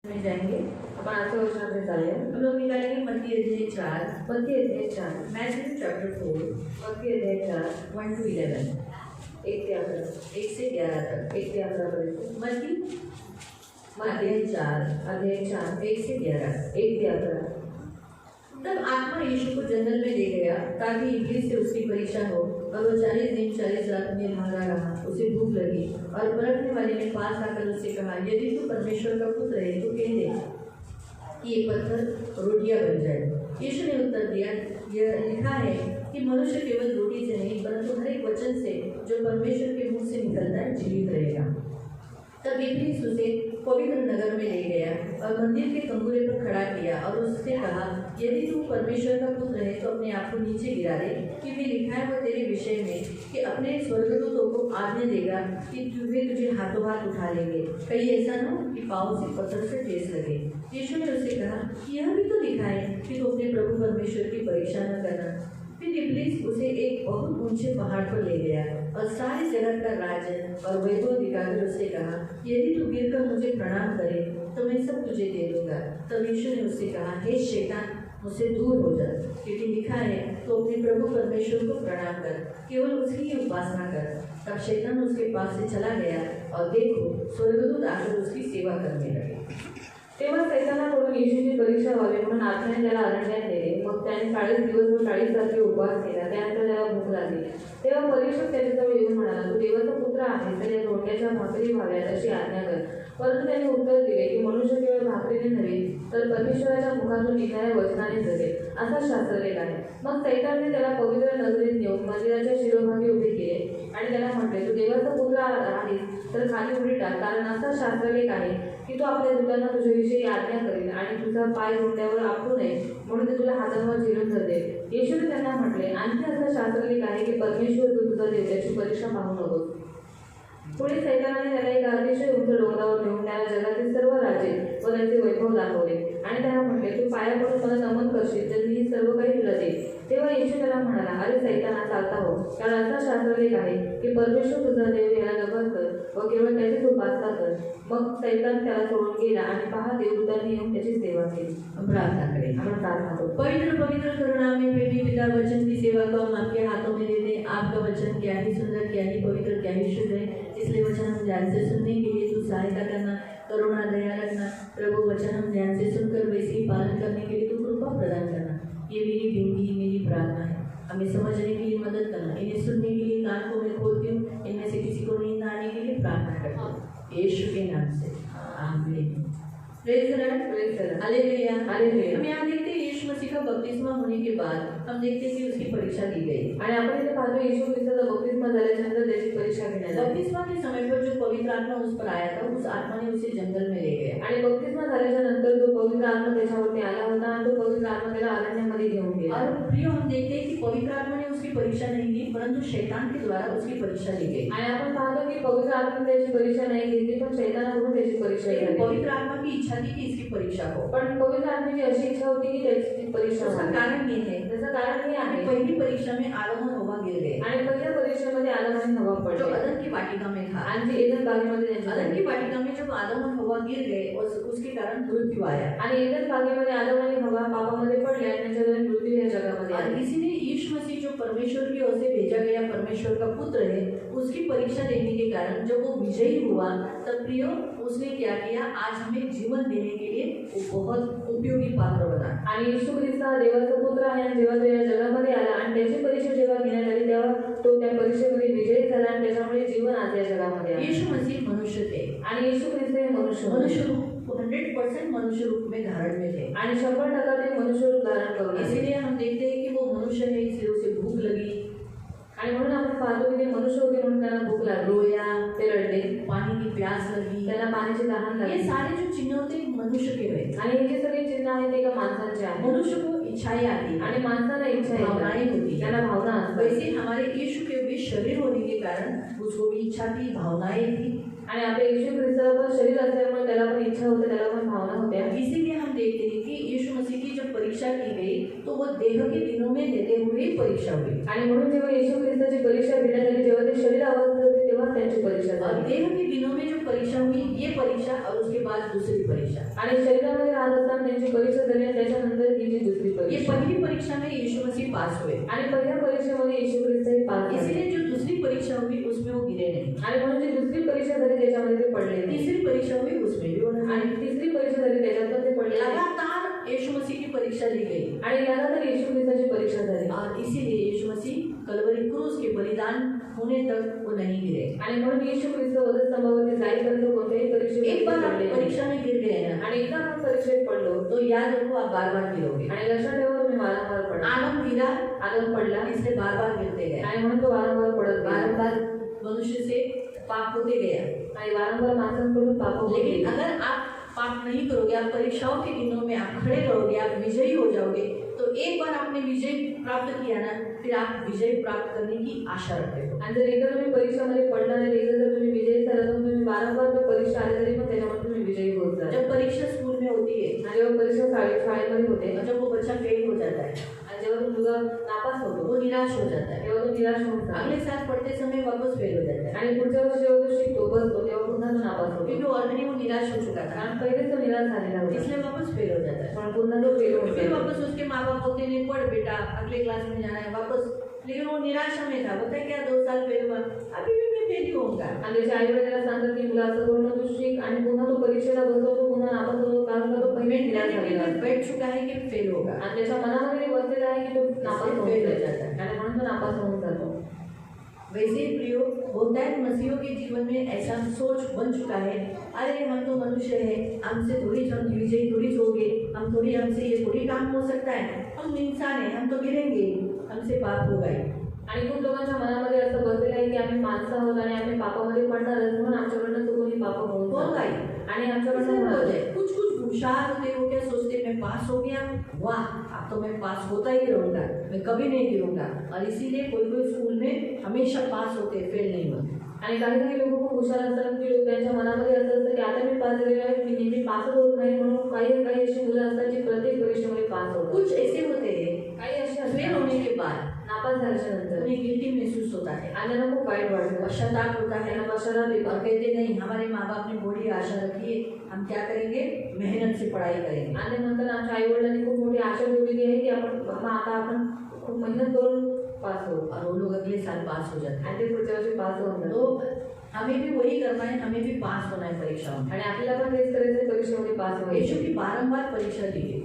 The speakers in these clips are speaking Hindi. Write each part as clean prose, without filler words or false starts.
में जाएंगे। आपण आजच्या वचनाकडे चालूया. हम लोग निकालेंगे मत्ती अध्याय 4, मत्ती अध्याय 4, मैथ्यू चैप्टर 4, मत्ती अध्याय 4, 1 to 11, 1 ते 11, 1 से 11 तक। 1 ते 11 पर्यंत. मत्ती मत्ती अध्याय 4, 1 से 11। 1 ते 11. तब आत्मा यीशु को जंगल में ले गया ताकि इब्लीस से उसकी परीक्षा हो, और वो 40 दिन 40 रात में भागा रहा। उसे भूख लगी, और परखने वाले ने पास आकर उससे कहा, यदि तू परमेश्वर का पुत्र है तो कह दे कि ये पत्थर रोटियां बन जाए। यीशु ने उत्तर दिया, यह लिखा है कि मनुष्य केवल रोटी से नहीं परंतु हर एक वचन से जो परमेश्वर के मुंह से निकलता है जीवित रहेगा। तब इब्लीस उसे पवित्र नगर में ले गया और मंदिर के कंगूरे पर खड़ा किया और उससे कहा, यदि तू परमेश्वर का पुत्र है तो अपने आप को नीचे गिरा दे, क्योंकि लिखा है वो तेरे विषय में कि अपने स्वर्गदूतों को आज्ञा देगा कि तुझे हाथों हाथ उठा लेंगे, कहीं ऐसा न हो कि पाँव से पत्थर से ठेस लगे। यीशु ने उससे कहा, यह भी तो लिखा है कि तू अपने प्रभु परमेश्वर की परीक्षा न करना। फिर इब्लीस उसे एक बहुत ऊंचे पहाड़ पर ले गया और सारे जगत का राज्य और वैभव दिखाकर उससे कहा, यदि तू गिरकर मुझे प्रणाम करे तो मैं सब तुझे दे दूंगा। तब यीशु ने उससे कहा, हे शैतान, मुझसे दूर हो जा, क्योंकि लिखा है तो अपने प्रभु परमेश्वर को प्रणाम कर, केवल उसकी ही उपासना कर। तब शैतान उसके पास से चला गया और देखो, स्वर्गदूत आकर उसकी सेवा करने लगे। तेव्हा सैतानाकडून येशूची परीक्षा व्हावी म्हणून आत्म्याने त्याला अरण्यात नेले. मग त्याने 40 दिवस व 40 रात्री उपवास केला. त्यानंतर त्याला भूक लागली. तेव्हा परीक्षक त्याच्याजवळ येऊन म्हणाला, तू देवाचा पुत्र आहे तर या रोट्याच्या भाकरी व्हाव्यात अशी आज्ञा कर. परंतु त्याने उत्तर दिले की मनुष्य केवळ भाकरीने नव्हे तर परमेश्वराच्या मुखातून निघणाऱ्या वचनाने जगेल, असा शास्त्रलेख आहे. मग सैतानाने त्याला पवित्र नगरीत नेऊन मंदिराच्या शिरोभागी उभे केले आणि त्याला म्हटले, तू देवाचा पुत्र आहेस तर खाली उडी टाक, कारण असा शास्त्रलेख आहे की तो आपल्या दूतांना तुझ्याविषयी आज्ञा करेल आणि तुझा पाय घोट्यावर आपटू नये म्हणून ते तुला हातांवर झेलून धरते. येशूने त्यांना म्हटले, आणखी असा शास्त्रलेख आहे की परमेश्वर तू तुझा देव त्याची परीक्षा पाहू नकोस. पुढे सैतानाने त्याला एक अतिशय उंच डोंगरावर नेऊन त्याला जगातील सर्व राज्ये व त्यांचे वैभव दाखवले आणि त्याला म्हटले, तू पाया पडून मला नमन करशील तर मी सर्व काही तुला देईन. तेव्हा येशू त्याला म्हणाला, अरे सैताना, चालता हो, कारण असा शास्त्रलेख आहे की परमेश्वर तुझा देव याला नमन कर व केवळ त्याचीच उपासना कर. मग सैतान त्याला सोडून गेला आणि पहा, देवदूतांनी येऊन त्याची सेवा केली. प्रार्थना करें। आपण प्रार्थना करू. पवित्र पवित्र करुणामय प्रेमी पिता, वचन की सेवा को हम आपके हाथों में देते हैं। आपका वचन क्या ही सुंदर, क्या ही पवित्र, क्या ही शुद्ध है, इसलिए वचन हम ध्यान से सुनने के लिए तू सहायता करना, करुणा दया रखना। प्रभु, वचन हम ध्यान से सुनकर वैसे ही पालन करने के लिए तू कृपा प्रदान करना। ये मेरी विनती, मेरी प्रार्थना है। हमें समझने के लिए मदद करना, इन्हें सुनने के लिए कान को मैं खोलती हूँ, इनमें से किसी को नींद आने के लिए प्रार्थना करती हूँ, यीशु के नाम से, आमीन। Praise the Lord, praise the Lord, hallelujah, hallelujah. हम यहाँ देखते हैं यीशु मसीह का बपतिस्मा होने के बाद हम देखते हैं कि उसकी परीक्षा ली गई आणि आपण इथे पाहतो येशू ख्रिस्ताचा बपतिस्मा झाल्यानंतर त्याची परीक्षा घेण्यात आली. बपतिस्मा के समय पर जो पवित्र आत्मा उस पर आया था, उस आत्मा ने उसे जंगल में ले गया। आणि बपतिस्मा झाल्याच्या नंतर जो पवित्र आत्मा त्याच्यावरती आला होता आणि तो पवित्र आत्मा त्याला अरण्यामध्ये घेऊन गेला. और प्रिय, हम देखते हैं कि पवित्र आत्मा ने उसकी परीक्षा नहीं ली, परंतु शैतान के द्वारा उसकी परीक्षा ली गई। आणि आपण पाहतो की पवित्र आत्मा त्याची परीक्षा नाही घेतली, पण शैतानाकडून त्याची परीक्षा घेतली. पवित्र आत्मा की इच्छा थी कि इसकी परीक्षा हो, पण पवित्र आत्म्याची अशी इच्छा होती की त्याची परीक्षा उसका व्हावी. कारण ये है, त्याचं कारण हे आहे पहली परीक्षा में आदम और हवा गिर गए, आणि पहिल्या परीक्षेमध्ये आदम आणि हवा जो पडले अदन की वाटिका में था। आणि जे एदन बागेमध्ये त्यांची अदन की वाटिका में जब आदम और हवा गिर गए और उसके कारण मृत्यू आया, आणि एदन बागेमध्ये आदम आणि हवा पापामध्ये पडले आणि त्यांच्याद्वारे मृत्यू या जगामध्ये और आली. इसीलिए यीशु मसीह जो परमेश्वर की ओर से भेजा गया परमेश्वर का पुत्र है, उसकी परीक्षा देने के कारण जब वो विजयी हुआ, तब प्रियो उसने क्या किया, आज हमें जीवन देने के लिए वो बहुत उपयोगी पात्र बना। आणि येशू ख्रिस्त हा देवाचा पुत्र आहे आणि जेव्हा तो या जगामध्ये आला आणि त्याची परीक्षा जेव्हा घेण्यात आली तेव्हा तो त्या परीक्षेमध्ये विजयी झाला आणि त्याच्यामुळे जीवन आज या जगामध्ये आले. यीशु मसीह मनुष्य थे आणि येशू ख्रिस्त हे मनुष्य होते. मनुष्य रूप 100% मनुष्य रूप में धारण में थे आणि 100% ते मनुष्य रूप धारण करून आले. इसीलिए हम देखते हैं कि वो मनुष्य है, इसलिए उसे भूख लगी, आणि म्हणून आपण पाहतो की ते मनुष्य होते म्हणून त्यांना भूख लागली, रोया, ते रडले, पानी की प्यास लगी। त्याला पाण्याची तहान ये लागली. सारे जो चिन्ह होते मनुष्य के हुए, आणि हे जे सगळे चिन्ह आहेत ते एका माणसांचे आहेत. मनुष्य को इच्छाएं आती आणि माणसाला इच्छा भावनाएं येतात, होती, त्याला भावना असतात. वैसे हमारे यीशु के भी शरीर होने के कारण उसको भी इच्छा थी, भावनाएं थी। आणि आपल्या येशू ख्रिस्ताला पण शरीर असल्यामुळे त्याला पण इच्छा होते, त्याला पण भावना होत्या. इसीलिए हम देखते हैं कि यीशु मसीह की जब परीक्षा की गई तो वो देह के दिनों में देते हुए परीक्षा हुई। आणि म्हणून जेव्हा येशू ख्रिस्ताची परीक्षा घेण्यात आली, जेव्हा ते शरीर अवस्थेत होते तेव्हा तेव्हा त्यांची परीक्षा और झाली. देह के दिनों में जो परीक्षा हुई, ये परीक्षा और उसके बाद दूसरी परीक्षा. आणि शरीरामध्ये राहत असताना त्यांची परीक्षा झाली आणि त्याच्यानंतर ही जी दुसरी ये परीक्षा. पहली परीक्षा में यीशु मसीह पास हुए, आणि पहिल्या परीक्षेमध्ये येशू ख्रिस्तही पास झाले. इसीलिए जो दूसरी परीक्षा हुई उसमें वो गिरे नहीं. आणि म्हणून जी दुसरी परीक्षा झाली त्याच्यामध्ये ते पडले नाही. तीसरी परीक्षा हुई उसमें भी वो नहीं. आणि तिसरी परीक्षा झाली त्याच्यात पण ते पडले नाही. लगातार यीशु मसीह की परीक्षा ली गई आणि लगातार येशू ख्रिस्ताची परीक्षा झाली. और इसीलिए यीशु मसीह कलवरी क्रूस के बलिदान होने तक वो नहीं गिरे. आणि म्हणून येशू ख्रिस्त वधस्तंभावरती जाईपर्यंत कोणत्याही एक परीक्षेत बार आप पडले नाही. परीक्षा में गिर गए ना, आणि एकदा आपण परीक्षेत पडलो तो याद रखो आप बार बार गिरोगे. आणि लक्षात ठेवा तुम्ही वारंवार पडा. आदम गिरा, आदम पडला इसलिए बार बार गिरते गए. आणि म्हणून तो वारंवार पडत गेला. बार मनुष्य से पाप होते गया. आणि वारंवार माणसांकडून पाप होत लेकिन गेली. अगर आप पाप नहीं करोगे, आप परीक्षाओं के दिनों में आप खड़े रहोगे, आप विजयी हो जाओगे, तो एक बार आपने विजय प्राप्त किया ना, फिर आप विजय प्राप्त करने की आशा रखते हो. आणि जर एकदा तुम्ही परीक्षेमध्ये पडला नाही, एकदा जर तुम्ही विजयी झाला तर तुम्ही वारंवार जर परीक्षा आली तरी पण त्याच्यामध्ये तुम्ही विजयी होत जाल. जब परीक्षा स्कूल में होती है, आणि जेव्हा परीक्षा शाळेमध्ये होते जब वो बच्चा फेल हो जाता है, आणि जेव्हा तो मुलगा नापास होतो वो निराश हो जाता है. तेव्हा तो निराश होऊन जातो. अगले साल पढ़ते समय वापस फेल हो जाता है, आणि पुढच्या वर्षी जेव्हा तो शिकतो बसतो तेव्हा पुन्हा तो नापास होतो. क्योंकि ऑलरेडी वो निराश हो चुका था, कारण पहिलेच तो निराश झालेला होता. इसलिए वापस फेल हो जाता है. पण पुन्हा तो फेल होतो. फिर वापस उसके माँ बाप बोलते नहीं, पढ़ बेटा, अगले क्लास में जाना है वापस. लेकिन वो निराशा में था, बोलता है क्या 2 साल फेल हुआ, अभी भी मैं फेल ही होऊंगा. आणि त्याच्या आई वडिलांना सांगतात की मुला असं करून तू शिक आणि पुन्हा तो परीक्षेला बसतो तो पुन्हा नापास होतो कारण का तो पहिले निराश झालेला असतो. बैठ चुका है कि फेल होगा. आणि त्याच्या मनामध्ये ते बसलेलं आहे की तो नापास होऊन फेल हो जाईल. जाता है. आणि म्हणून तो नापास होऊन जातो. वैसे ही प्रियो होता है मसीहों के जीवन में ऐसा सोच बन चुका है, अरे हम तो मनुष्य है, हमसे थोड़ी हम विजयी थोड़ी होंगे, हम थोड़ी हमसे ये थोड़ी काम हो सकता है, हम इंसान है, हम तो गिरेंगे, हमसे पाप होगा ही. आणि खूप लोकांच्या मनामध्ये असं बसलेलं आहे की आम्ही माणसं आहोत आणि आम्ही पापामध्ये पडणारच म्हणून आमच्याकडनं चुकून पाप होऊन होगा जातात. ही. आणि आमच्याकडनं होणार आहे. कुछ कुछ होशियार होते हो क्या सोचते मैं पास हो गया, वाह अब तो मैं पास होता ही रहूंगा, मैं कभी नहीं गिरूंगा. और इसीलिए कोई कोई स्कूल में हमेशा पास होते, फेल नहीं होते. आणि काही काही लोक खूप हुशार असतात की लोक त्यांच्या मनामध्ये असं असतं की आता मी पास झालेलो आहे, मी नेहमी पासच होत नाही म्हणून काही काही अशी मुलं असतात जी प्रत्येक परीक्षेमध्ये पास होतात. कुछ ऐसे होते हैं काही अशी फेल असतात होने के बाद नापास झाल्याच्या नंतर उन्हें गिल्टी महसूस होता है, आणि त्यांना खूप वाईट वाटतं. पश्चाताप होता है त्यांना पश्चाताप और येतो. कहते नहीं हमारे माँ बाप ने बड़ी आशा रखी है, हम क्या करेंगे, मेहनत से पढ़ाई करेंगे. आणि नंतर आमच्या आई वडिलांनी खूप मोठी आशा ठेवलेली आहे की आता आपण खूप मेहनत करून पास होऊ. और वो लोग अगले साल पास हो जाते हैं. आणि ते पुढच्या वर्षी पास होऊन जातात. तो हमें भी वही करना है, हमें भी पास होना है परीक्षाओं में. आणि आपल्याला पण तेच करायचं परीक्षेमध्ये पास यीशु व्हायचं. की बारंबार परीक्षा ली गई,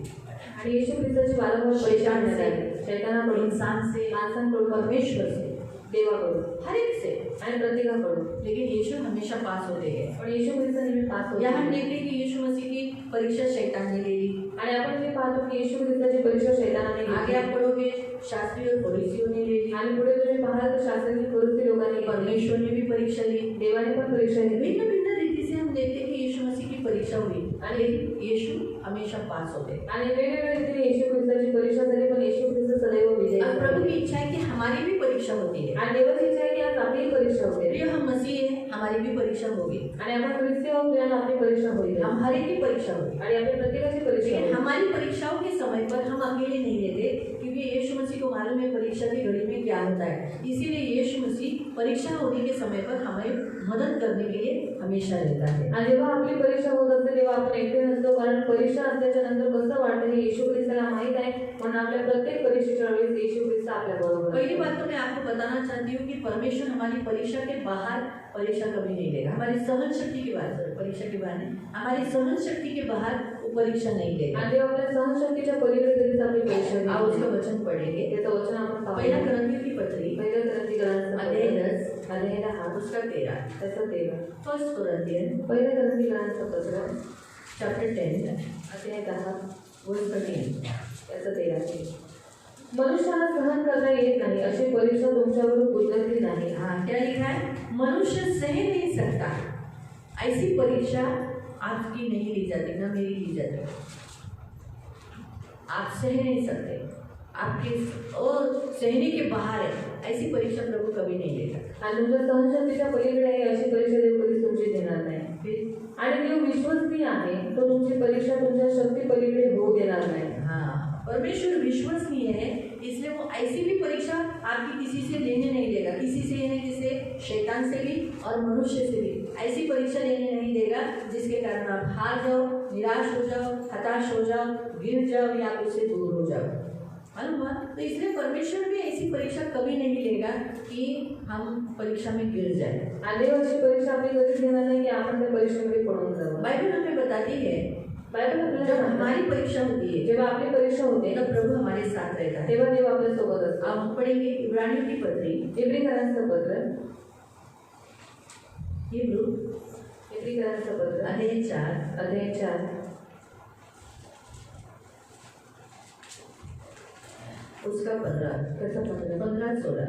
आणि येशू ख्रिस्ताची वारंवार परीक्षा घेण्यात आली. शैतानाकडून, इंसान से, माणसांकडून, परमेश्वर से, देवाकडून हर एक से. आणि प्रत्येकाकडून. लेकिन यीशु हमेशा पास होते गए. पण येशू ख्रिस्त नेहमी पास होते. यहाँ हम देखते हैं कि यीशु मसीह की परीक्षा शैतान ने ले ली. आणि आपण जे पाहतो की येशू ख्रिस्ताची परीक्षा शैतानाने आगे घेतली. आप पढ़ोगे शास्त्री और फरीसियों ने ले ली. आणि पुढे तुम्ही पाहाल तर शास्त्री फरीसी लोकांनी घेतली. परमेश्वर ने भी परीक्षा ली. देवाने पण परीक्षा घेतली. भिन्न भिन्न रीति से हम देखते हैं कि यीशु मसीह की परीक्षा हुई, लेकिन यीशु हमेशा पास होते. आणि वेगवेगळ्या रीतीने येशू ख्रिस्ताची परीक्षा झाली पण येशू ख्रिस्त सदैव विजयी अब प्रभु झाले. की इच्छा है कि हमारी भी परीक्षा होती है. आणि देवाची इच्छा आहे की आज आपली परीक्षा होते. प्रिय हम मसीह है, हमारी भी परीक्षा होगी. आणि आपण ख्रिस्ती आहोत त्याला आपली परीक्षा होईल. हमारी भी परीक्षा होगी. आणि आपल्या प्रत्येकाची परीक्षा लेकिन होईल. हमारी परीक्षाओं के समय पर हम अकेले नहीं रहते, क्योंकि यीशु मसीह को मालूम है परीक्षा की घड़ी में क्या होता है. इसीलिए यीशु मसीह परीक्षा होने के समय पर हमें मदद करने के लिए हमेशा रहता है. आणि जेव्हा आपली परीक्षा होत असते तेव्हा आपण एकटे नसतो कारण परीक्षा असल्याच्या नंतर कसं वाटतं हे येशू ख्रिस्ताला माहित आहे म्हणून आपल्या प्रत्येक परीक्षेच्या वेळेस येशू ख्रिस्त आपल्या बरोबर पहली बात तो मैं आपको बताना चाहती हूँ कि परमेश्वर हमारी परीक्षा के बाहर परीक्षा कभी नहीं लेगा. हमारी सहन शक्ति के बाहर, परीक्षा के बाहर नहीं, हमारी सहन शक्ति के बाहर वो परीक्षा नहीं लेगा. आणि तेव्हा आपल्या सहनशक्तीच्या पलीकडे कधीच आपली परीक्षा आप घेत उसका नाही. वचन पढ़ेंगे. त्याचं वचन आपण पहिला पाहूया. करंथियों की पत्री पहिल्या ग्रंथी अध्याय 10 अध्याय 10 उसका 13. त्याचं 13. फर्स्ट कोरिन्थियन पहिल्या ग्रंथी पत्र चैप्टर 10 अध्याय 10 वर्स 13. त्याचं 13. मनुष्याला सहन करता येत नाही अशी परीक्षा तुमच्यावर उतरली नाही. हाँ क्या लिखा है, मनुष्य सह नहीं सकता ऐसी परीक्षा आपकी नहीं ली जाती, ना मेरी ली जाती. आप सह नहीं सकते, आपके और सहने के बाहर है, ऐसी परीक्षा प्रभु कभी नहीं लेगा. आणि तुमच्या सहनशक्तीच्या पलीकडे आहे अशी परीक्षा देव कधीच तुमची देणार नाही. फिर आणि देव विश्वसनीय आहे तो तुमची परीक्षा तुमच्या शक्ती पलीकडे होऊ देणार नाही. हाँ परमेश्वर विश्वसनीय है, इसलिए वो ऐसी भी परीक्षा आपकी किसी से लेने नहीं देगा, किसी से यानी किसी शैतान से भी और मनुष्य से भी ऐसी परीक्षा लेने नहीं देगा जिसके कारण आप हार जाओ, निराश हो जाओ, हताश हो जाओ, गिर जाओ या उससे दूर हो जाओ। मालूम हुआ? तो इसलिए परमेश्वर भी ऐसी परीक्षा कभी नहीं लेगा कि हम परीक्षा में गिर जाए। आधी वर्षी परीक्षा आपली कधीच घेणार नाही की आपण त्या परीक्षेमध्ये पडून जाऊ। बाइबल हमें बताती है बाइबल आपल्याला जब सांगते, हमारी परीक्षा होती है, जेव्हा आपली परीक्षा होते तब प्रभु हमारे साथ रहता है। तेव्हा देव आपल्या सोबत असतो। अब हम पढ़ेंगे इब्रानियों की पत्री, इब्रिकरांचं पत्र, हिब्रू इब्रिकरांचं पत्र अध्याय 4 अध्याय 4 उसका 15-16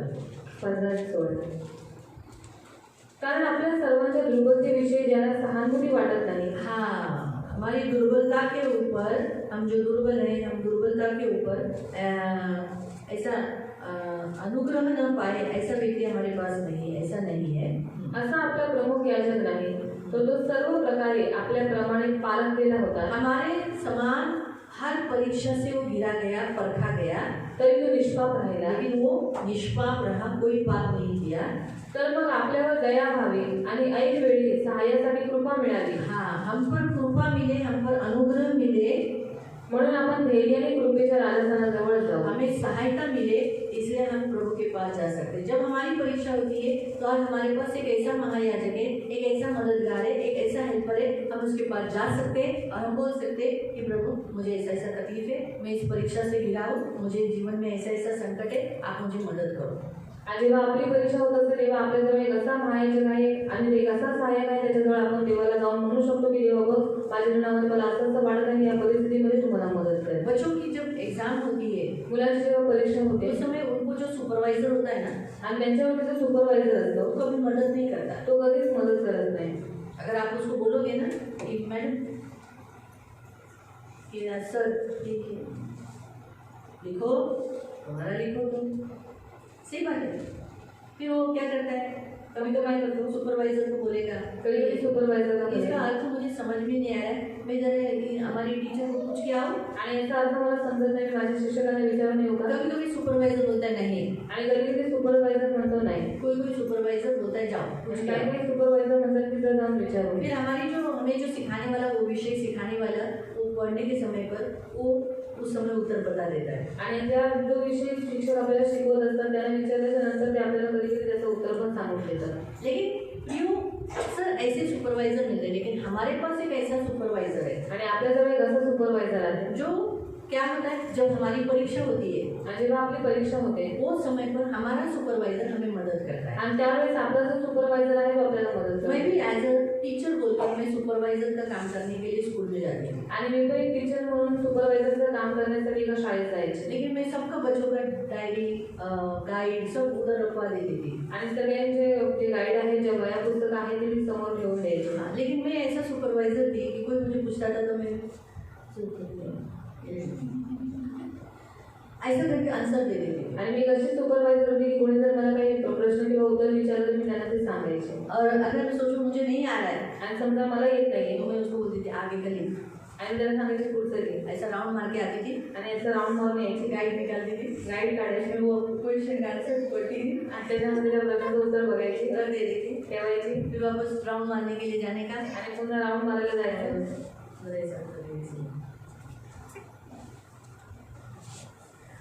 कारण आपल्या सर्वांच्या दुर्बलतेविषयी ज्याला सहानुभूती वाटत नाही, हाँ, हमारी दुर्बलता के ऊपर, हम जो दुर्बल हैं, हम दुर्बलता के ऊपर ऐसा अनुग्रह न पाए ऐसा व्यक्ति हमारे पास नहीं है, ऐसा नहीं है। असा आपला प्रमुख याजक नाही, तो सर्व प्रकारे आपल्या प्रमाणे पालन केला होता, हमारे समान हर परीक्षा से वो गिरा गया, परखा गया, तरी तो निष्पाप राहिला। लेकिन वो निष्पाप रहा, कोई पाप नहीं किया। तर मग आपल्यावर दया व्हावी आणि ऐन वेळी सहाय्यासाठी कृपा मिळाली। हाँ, हम पर कृपा मिले, हम पर अनुग्रह मिले, म्हणून आपण धैर्याने कृपेच्या राजस्थानाजवळ जाऊ। हमें सहायता मिले, इसलिए हम प्रभु के पास जा सकते हैं। जब हमारी परीक्षा होती है तो आज हमारे पास एक ऐसा महायाजक है, एक ऐसा मददगार है, एक ऐसा हेल्पर है, हम उसके पास जा सकते हैं और हम बोल सकते हैं कि प्रभु मुझे ऐसा ऐसा तकलीफ है, मैं इस परीक्षा से घिरा हूँ, मुझे जीवन में ऐसा ऐसा संकट है, आप मुझे मदद करो। आणि जेव्हा आपली परीक्षा होत असते तेव्हा आपल्याजवळ एक असा महायाजक आहे आणि एक असा सहाय्यक आहे, त्याच्याजवळ आपण देवाला जाऊन म्हणू शकतो की देवा बघ, माझ्या जीवनामध्ये मला असं असं वाटत आहे, या परिस्थितीमध्ये तू मला मदत कर। बच्चों की जब एग्जाम होती है, मुलांची जेव्हा परीक्षा होते उस समय उनको जो सुपरवाइजर होता है ना, आणि त्यांच्यावरती जो सुपरवायझर असतो वो कभी मदद नहीं करता। तो कधीच मदत करत नाही। अगर आप उसको बोलोगे ना कि मैडम कि सर ठीक है लिखो, तुम्हारा लिखो तुम, सही बात है। फिर वो क्या करता है, कभी तो क्या करता है, सुपरवाइजर को बोलेगा, कधी कधी सुपरवायझरला इसका अर्थ मुझे समझ में नहीं आ रहा है, मैं जरा हमारी टीचर को पूछ के आऊँ। आणि याचा अर्थ मला समजत नाही, माझ्या शिक्षकांना विचारून येऊ का? कभी कभी सुपरवाइजर बोलता है नहीं, आणि कधी कधी सुपरवायझर म्हणतो नाही, कोई कोई सुपरवाइजर बोलता है जाओ पूछ के आओ। काही काही सुपरवायझर म्हणतात की जर जाऊन विचारू। फिर हमारी जो हमें जो सिखाने वाला, वो विषय सिखाने वाला, वो पढ़ने के समय पर वो उस समय उत्तर बता देता है। आणि ज्या जो विषय शिक्षक आपल्याला शिकवत असतात त्यांना विचारल्याच्या नंतर ते आपल्याला कधी कधी त्याचं उत्तर पण सांगून देतात। लेकिन यूँ अक्सर ऐसे सुपरवाइजर मिलते हैं, लेकिन हमारे पास एक ऐसा सुपरवाइजर है आणि आपल्याजवळ एक असा सुपरवायझर आहे जो क्या होता है, जब हमारी परीक्षा होती है आणि जेव्हा आपली परीक्षा होते वो समय पर हमारा सुपरवाइजर हमें मदद करता है। आणि त्यावेळेस आपला जो सुपरवायझर आहे तो आपल्याला मदत मैं करतो। भी एज अ टीचर बोलकर मैं सुपरवाइजर का काम करने के लिए स्कूल में जाती हूँ, आणि मी पण एक टीचर म्हणून सुपरवायझरचं काम करण्यासाठी एका शाळेत जायचे लेकिन मैं सबका बच्चों का डायरी गाइड सब उधर रखवा देती थी। आणि सगळ्यांचे जे गाईड आहेत, जे वया पुस्तक आहे ते मी समोर ठेवून द्यायचे। हाँ, लेकिन मैं ऐसा सुपरवाइजर थी कि कोई मुझे पूछता था तो मैं ऐसा करके आंसर दे देती थी। आणि मी कशी सुपरवायझर होती की कोणी जर मला काही प्रश्न किंवा उत्तर विचारलं तर मी त्यांना ते सांगायचे। और अगर मैं सोचूं मुझे नहीं आ रहा है आणि समजा मला येत नाहीये तो मैं उसको बोलती थी आगे का लिख, आणि त्याला सांगायचे पुढचं लिह, ऐसा राउंड मार के आती थी, आणि याचं राऊंड मारून यायची, गाइड निकालती थी, गाईड काढायची, फिर वो क्वेश्चन का आंसर पढ़ती थी, आणि त्याच्यामध्ये त्या प्रश्नाचं उत्तर बघायची, उत्तर दे देती, ठेवायची, फिर वापस राउंड मारने के लिए जाने का, आणि पुन्हा राऊंड मारायला जायचं। और ऐसा करते थे।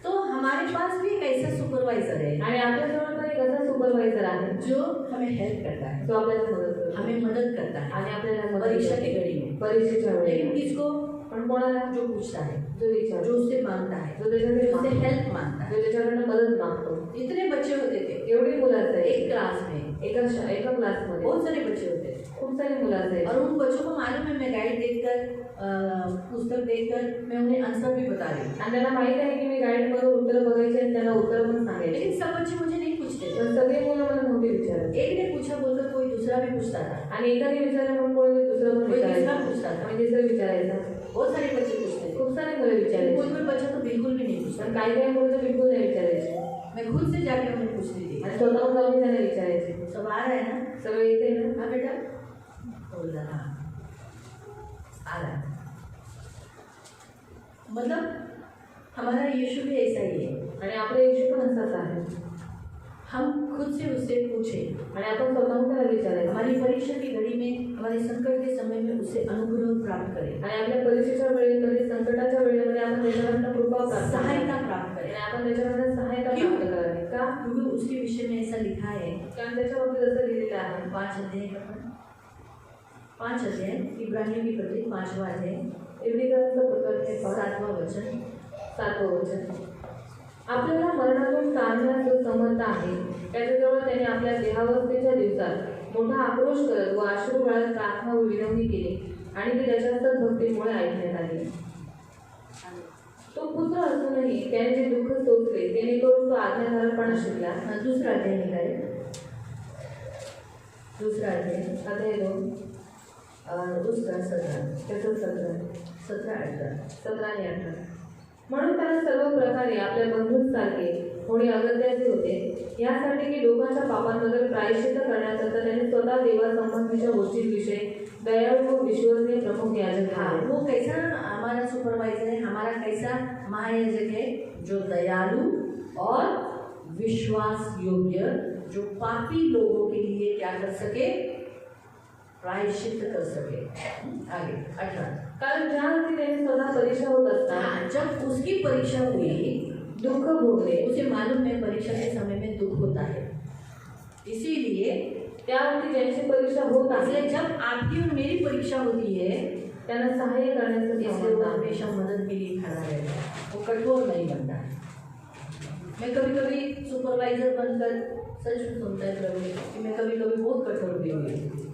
तो हमारे पास भी एक ऐसा सुपरवाइजर है आणि आपल्याजवळ पण एक असा सुपरवायझर आहे जो हमें हेल्प करता है, जो आपल्याला मदत करतो हमें मदद करता है आणि आपल्याला मदत परीक्षा करतो। की घड़ी में। परीक्षेच्या लेकिन वेळी किसको, पण कोणाला? जो पूछता है, जो विचार, जो उससे मांगता है, जो त्याच्याकडे जो उससे मागतो, हेल्प मांगता है। जो त्याच्याकडनं मदत मागतो। इतने बच्चे होते थे एवढी मुलं एक असायची क्लास में, एका क्लासमध्ये, बहुत सारे बच्चे होते थे, खूप सारी मुलं असायची। और उन बच्चों को मालूम है मैं गाइड देखकर पुस्तक देखकर मैं उन्हें आंसर भी बता रही हूँ, आणि त्यांना माहित आहे की मी गाईडमधून उत्तर बघायचे आणि त्यांना उत्तर पण सांगायचे। लेकिन सब बच्चे मुझे नहीं पूछते थे। पण सगळे मुलं मला नव्हते विचारत, एक ने पूछा बोलकर कोई दूसरा भी पूछता था, आणि एकाने विचारलं म्हणून कोणी दुसरं पण कोई तीसरा विचारायचं, पूछता था, आणि तिसरं विचारायचं। बहुत सारे बच्चे पूछते थे, खूप सारे मुलं कोई विचारायचे, कोई बच्चा तो बिल्कुल भी नहीं पूछता। पण काही काही मुलं तर बिलकुल नाही विचारायचे, मैं खुद से जाके उन्हें पूछती थी, आणि स्वतःहून जाऊन मी त्यांना विचारायचे, सब आ रहा है ना, सगळं येते ना? हाँ बेटा, बोल रहा हाँ आ रहा है। मतलब हमारा यीशु भी ऐसा ही है, आणि आपला येशू पण असाच आहे. हम खुद से उससे पूछें, आणि आपण स्वतःहून त्याला विचारायचं हमारी परीक्षा की घड़ी में, हमारे संकट के समय में उससे अनुग्रह प्राप्त करें, आणि आपल्या परीक्षेच्या वेळेमध्ये, संकटाच्या वेळेमध्ये आपण त्याच्याकडनं कृपा प्राप्त करावी. सहायता प्राप्त आणि करें। आपण त्याच्याकडनं सहायता क्यों? प्राप्त करावी. का? क्योंकि उसके विषय में ऐसा लिखा है, कारण त्याच्या बाबतीत असं लिहिलेलं आहे. 5 अध्याय, इब्रानियों की पत्री 5वां अध्याय, इब्रियकांचं पत्र हे 7वां वचन। 7वं वचन. आपल्याला मरणातून टाळण्यास जो समर्थ आहे, त्याच्याजवळ त्याने आपल्या देहावस्थेच्या दिवसात मोठा आक्रोश करत व अश्रू गळत प्रार्थना व विनवणी केली आणि ती त्याच्या भक्तीमुळे ऐकण्यात आली. तो पुत्र असूनही त्याने जे दुःख सोसले जेणेकरून तो आज्ञाधारकपणा शिकला. दूसरा अध्याय निकाले, दूसरा अध्याय 2 और उसका 17, त्याचं 17, 18। 17 आणि 18. म्हणून त्याला सर्व प्रकारे आपल्या बंधूंसारखे होणे अगत्याचे होते, यासाठी की लोकांच्या पापांबद्दल प्रायश्चित्त करण्याकरता त्याने स्वतः देवासंबंधीच्या गोष्टींविषयी दयाळू व विश्वसनीय प्रमुख याजक झाले. वो कैसा हमारा सुपरवाइजर है, हमारा कैसा महायाजक है, जो दयालु और विश्वास योग्य, जो पापी लोगों के लिए क्या कर सके, प्रायश्चित्त कर सके। आगे 18। कारण ज्या अर्थी त्याने स्वतः परीक्षा होत असताना जब उसकी परीक्षा हुई, दुःख भोगले, उसे मालूम है परीक्षा के समय में दुख होता है, इसीलिए त्या अर्थी ज्यांची परीक्षा होत इसलिए आहे जब आपकी और मेरी परीक्षा होती है, त्यांना सहाय्य करण्याचं इसलिए वो हमेशा मदद के लिए खड़ा रहता है, वो कठोर नहीं बनता है। मैं कभी कभी सुपरवाइजर बनकर सच में सुनता है प्रभु कि मैं कभी कभी बहुत कठोर भी हुई।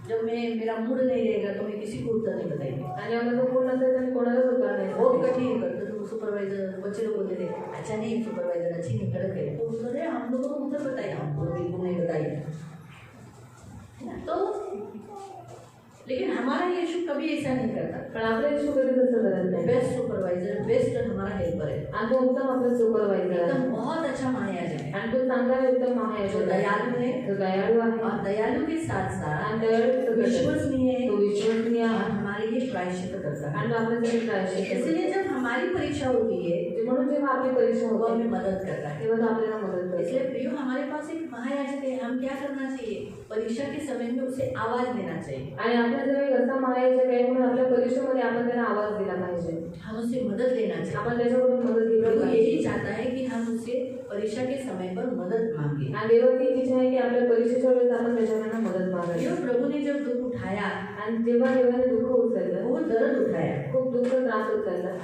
जब मेरा मूड नहीं रहेगा तो मैं किसी को उत्तर नहीं बताएंगे, आणि आम्हाला पूर्ण असेल कोणालाच उत्तर नाही. बहुत कठिन करते तो सुपरवाइजर बच्चे लोग बोलते थे अच्छा नहीं सुपरवाइजर अच्छी नहीं कड़क है, तो उत्तर है हम लोगों को उत्तर बताइए, हमको बिल्कुल नहीं बताइए। तो लेकिन हमारा यीशु कभी ऐसा नहीं करता। पण आपला येशू कधी तसं करत नाही. बेस्ट सुपरवाइजर, बेस्ट हमारा हेल्पर है, आणि तो उत्तम आपला सुपरवायझर आहे. एकदम बहुत अच्छा महायाजक है, आणि तो चांगला उत्तम जो महायाजक दयालु है, तो दयाळू आहे. और दयालु के साथ साथ आणि दयाळू विश्वसनीय है, तो विश्वसनीय और आहे. हमारे लिए प्रायश्चित्त करता है। आणि तो आपल्यासाठी प्रायश्चित्त करतो. इसलिए जब हमारी परीक्षा होती है म्हणून जेव्हा आपली परीक्षा वो होते हमें मदद करता है। तेव्हा तो आपल्याला मदत करतो. इसलिए प्रियो हमारे पास एक महायाजक है, हम क्या करना चाहिए, परीक्षा के समय में उसे आवाज देना चाहिए, आणि आपल्याजवळ एक असा महायाजक आहे म्हणून आपल्या परीक्षेमध्ये आपण त्याला आवाज दिला पाहिजे. हम उससे मदद लेना चाहिए। आपण त्याच्याकडून मदत घेतली प्रभु पाहिजे. यही चाहता है कि हम उससे परीक्षा के समय पर मदद मांगे। आणि देवाची इच्छा आहे की आपल्या परीक्षेच्या वेळेस आपण त्याच्याकडनं मदत मागावी. प्रियो प्रभु ने जब दुख उठाया, आणि जेव्हा देवाने दुःख उचललं, बहुत दर्द उठाया, खूप दुःख त्रास उचलला,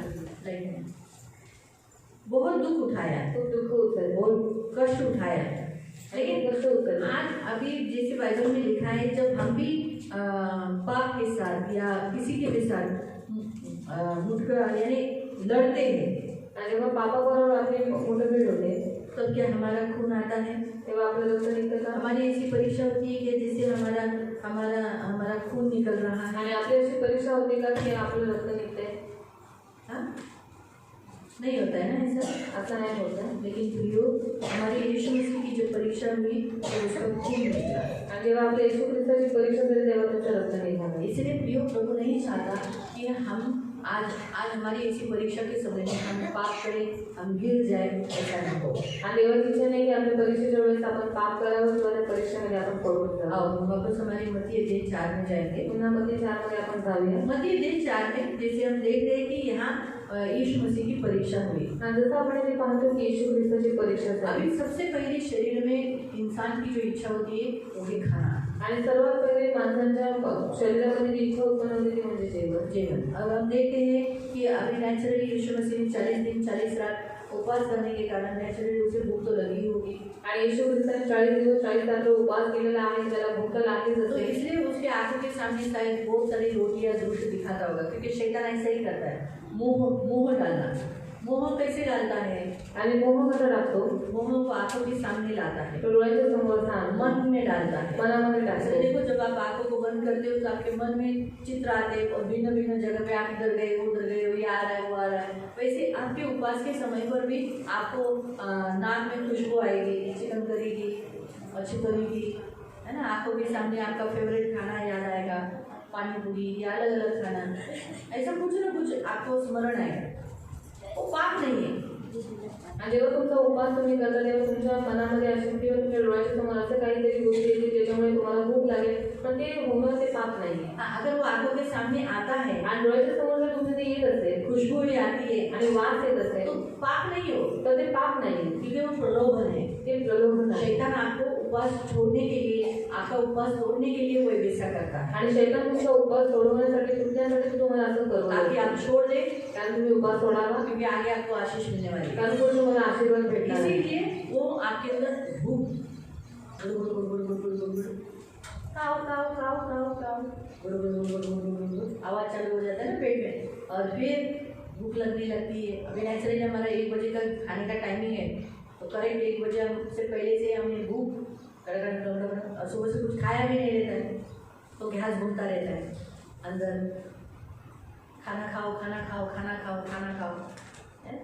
बहुत दुख उठाया, खूप दुःख उचललं, बहुत कष्ट उठाया, लेकिन कष्ट उचललं. आज अभी जैसे बाइबल में लिखा है जब हम भी पाप के साथ या किसी के भी साथ मुठभेड़ यानी लड़ते हैं, आणि जेव्हा पापाबरोबर आपली मुठभेड होते तब क्या हमारा खून आता है, तेव्हा आपलं रक्त निघतं का? हमारी ऐसी परीक्षा होती है कि जैसे हमारा हमारा हमारा खून निकल रहा है, आणि आपली अशी परीक्षा होते का की आपलं रक्त निघतंय? हाँ? नहीं होता है ना ऐसा, असं नाही होत आहे. लेकिन प्रियो हमारे यीशु मसीह की जो परीक्षा हुई तो उसका खून निकला। आणि जेव्हा आपल्या येशू ख्रिस्ताची परीक्षा झाली तेव्हा त्याचं रक्त निघालं. इसलिए प्रियो प्रभु नहीं चाहता कि हम आज हमारी ऐसी परीक्षा के समय में हम पाप करें, हम गिर जाए, ऐसा न हो। आणि देवाची इच्छा नाही की आपल्या परीक्षेच्या वेळेस आपण पाप करावं किंवा त्या परीक्षेमध्ये आपण पडून जावं. और वापस हमारी मत्ती अध्याय 4 में जाएंगे। पुन्हा मत्ती 4 मध्ये आपण जाऊया. मत्ती अध्याय 4 में जैसे हम देख रहे हैं कि यहाँ यीशु मसीह की परीक्षा हुई। आणि जसं आपण इथे पाहतो की येशू ख्रिस्ताची परीक्षा झाली. अभी सबसे पहले शरीर में इंसान की जो इच्छा होती है वो है खाना, आणि सर्वात पहिले माणसांच्या शरीरामध्ये जी इच्छा उत्पन्न होते ती म्हणजे जेवण. जीवन। अब हम देखते हैं कि अभी नेचुरली यीशु मसीह ने 40 दिन 40 रात उपवास करने के कारण नेचुरली उसे भूख तो लगी होगी, आणि येशू ख्रिस्ताने 40 दिवस 40 रात्र उपवास केलेला आहे, त्याला भूक तर लागलीच तो असेल. इसलिए उसके आंखों के सामने शायद बहुत सारी रोटियां दृश्य दिखाता होगा, क्योंकि शैतान ऐसा ही करता है, मुंह डालना। मुंह कैसे डालता है, आणि मोह कसा टाकतो? मुंह को आंखों के सामने लाता है, तो डोळ्याच्या समोर सांग मन में डालता है, मनामध्ये तो टाकतो. देखो जब आप आंखों को बंद करते हो तो आपके मन में चित्र आते हैं और भिन्न भिन्न जगह पे आप इधर गए उधर गए, ये आ रहा है वो आ रहा है। वैसे आपके उपवास के समय पर भी आपको नाक में खुशबू आएगी, चिकन करी की, अच्छी करी की, है ना, आंखों के सामने आपका फेवरेट खाना याद आएगा, पानी पूरी या अलग अलग खाना, ऐसा कुछ ना कुछ आपको स्मरण आएगा। वो पाप नहीं है, आणि जेव्हा तुमचा उपवास तुम्ही करता तेव्हा तुमच्या मनामध्ये असेल किंवा तुमच्या डोळ्याच्या समोर असं काहीतरी गोष्टी येते ज्याच्यामुळे तुम्हाला भूक लागेल, पण ते होणं ते पाप नाही. अगर वो आंखों के सामने आता है, आणि डोळ्याच्या समोर जर तुमचे ते येत असेल, खुशबू भी आती है आणि वास येत असेल, तो पाप नहीं हो, तर ते पाप नाही, क्योंकि वो प्रलोभन है. ते प्रलोभन आहे. शैतान आपको उपवास छोड़ने के लिए, आपका उपवास तोड़ने के लिए वो वैसा करता है, आणि शैतान तुमचा उपवास सोडवण्यासाठी तुमच्यासाठी तो तुम्हाला असं करू ताकि आप छोड़ दे, कारण तुम्ही उपवास सोडावा, क्योंकि आगे आपको आशीष मिलने वाली है. कारण पुढे तुम्हाला आशीर्वाद भेटणार आहे. इसीलिए वो आपके अंदर भूख, खाओ खाओ खाओ खाओ खाओ, आवाज चालू हो जाता है ना पेट में, और फिर भूख लगने लगती है. अभी नेचुरली हमारा 1 बजे का खाने का टाइमिंग है, तो करेक्ट 1 बजे से पहले से हमने भूख और सुबह से कुछ खाया भी नहीं रहता है, तो गैस घूमता रहता है अंदर, खाना खाओ खाना खाओ खाना खाओ खाना खाओ. है?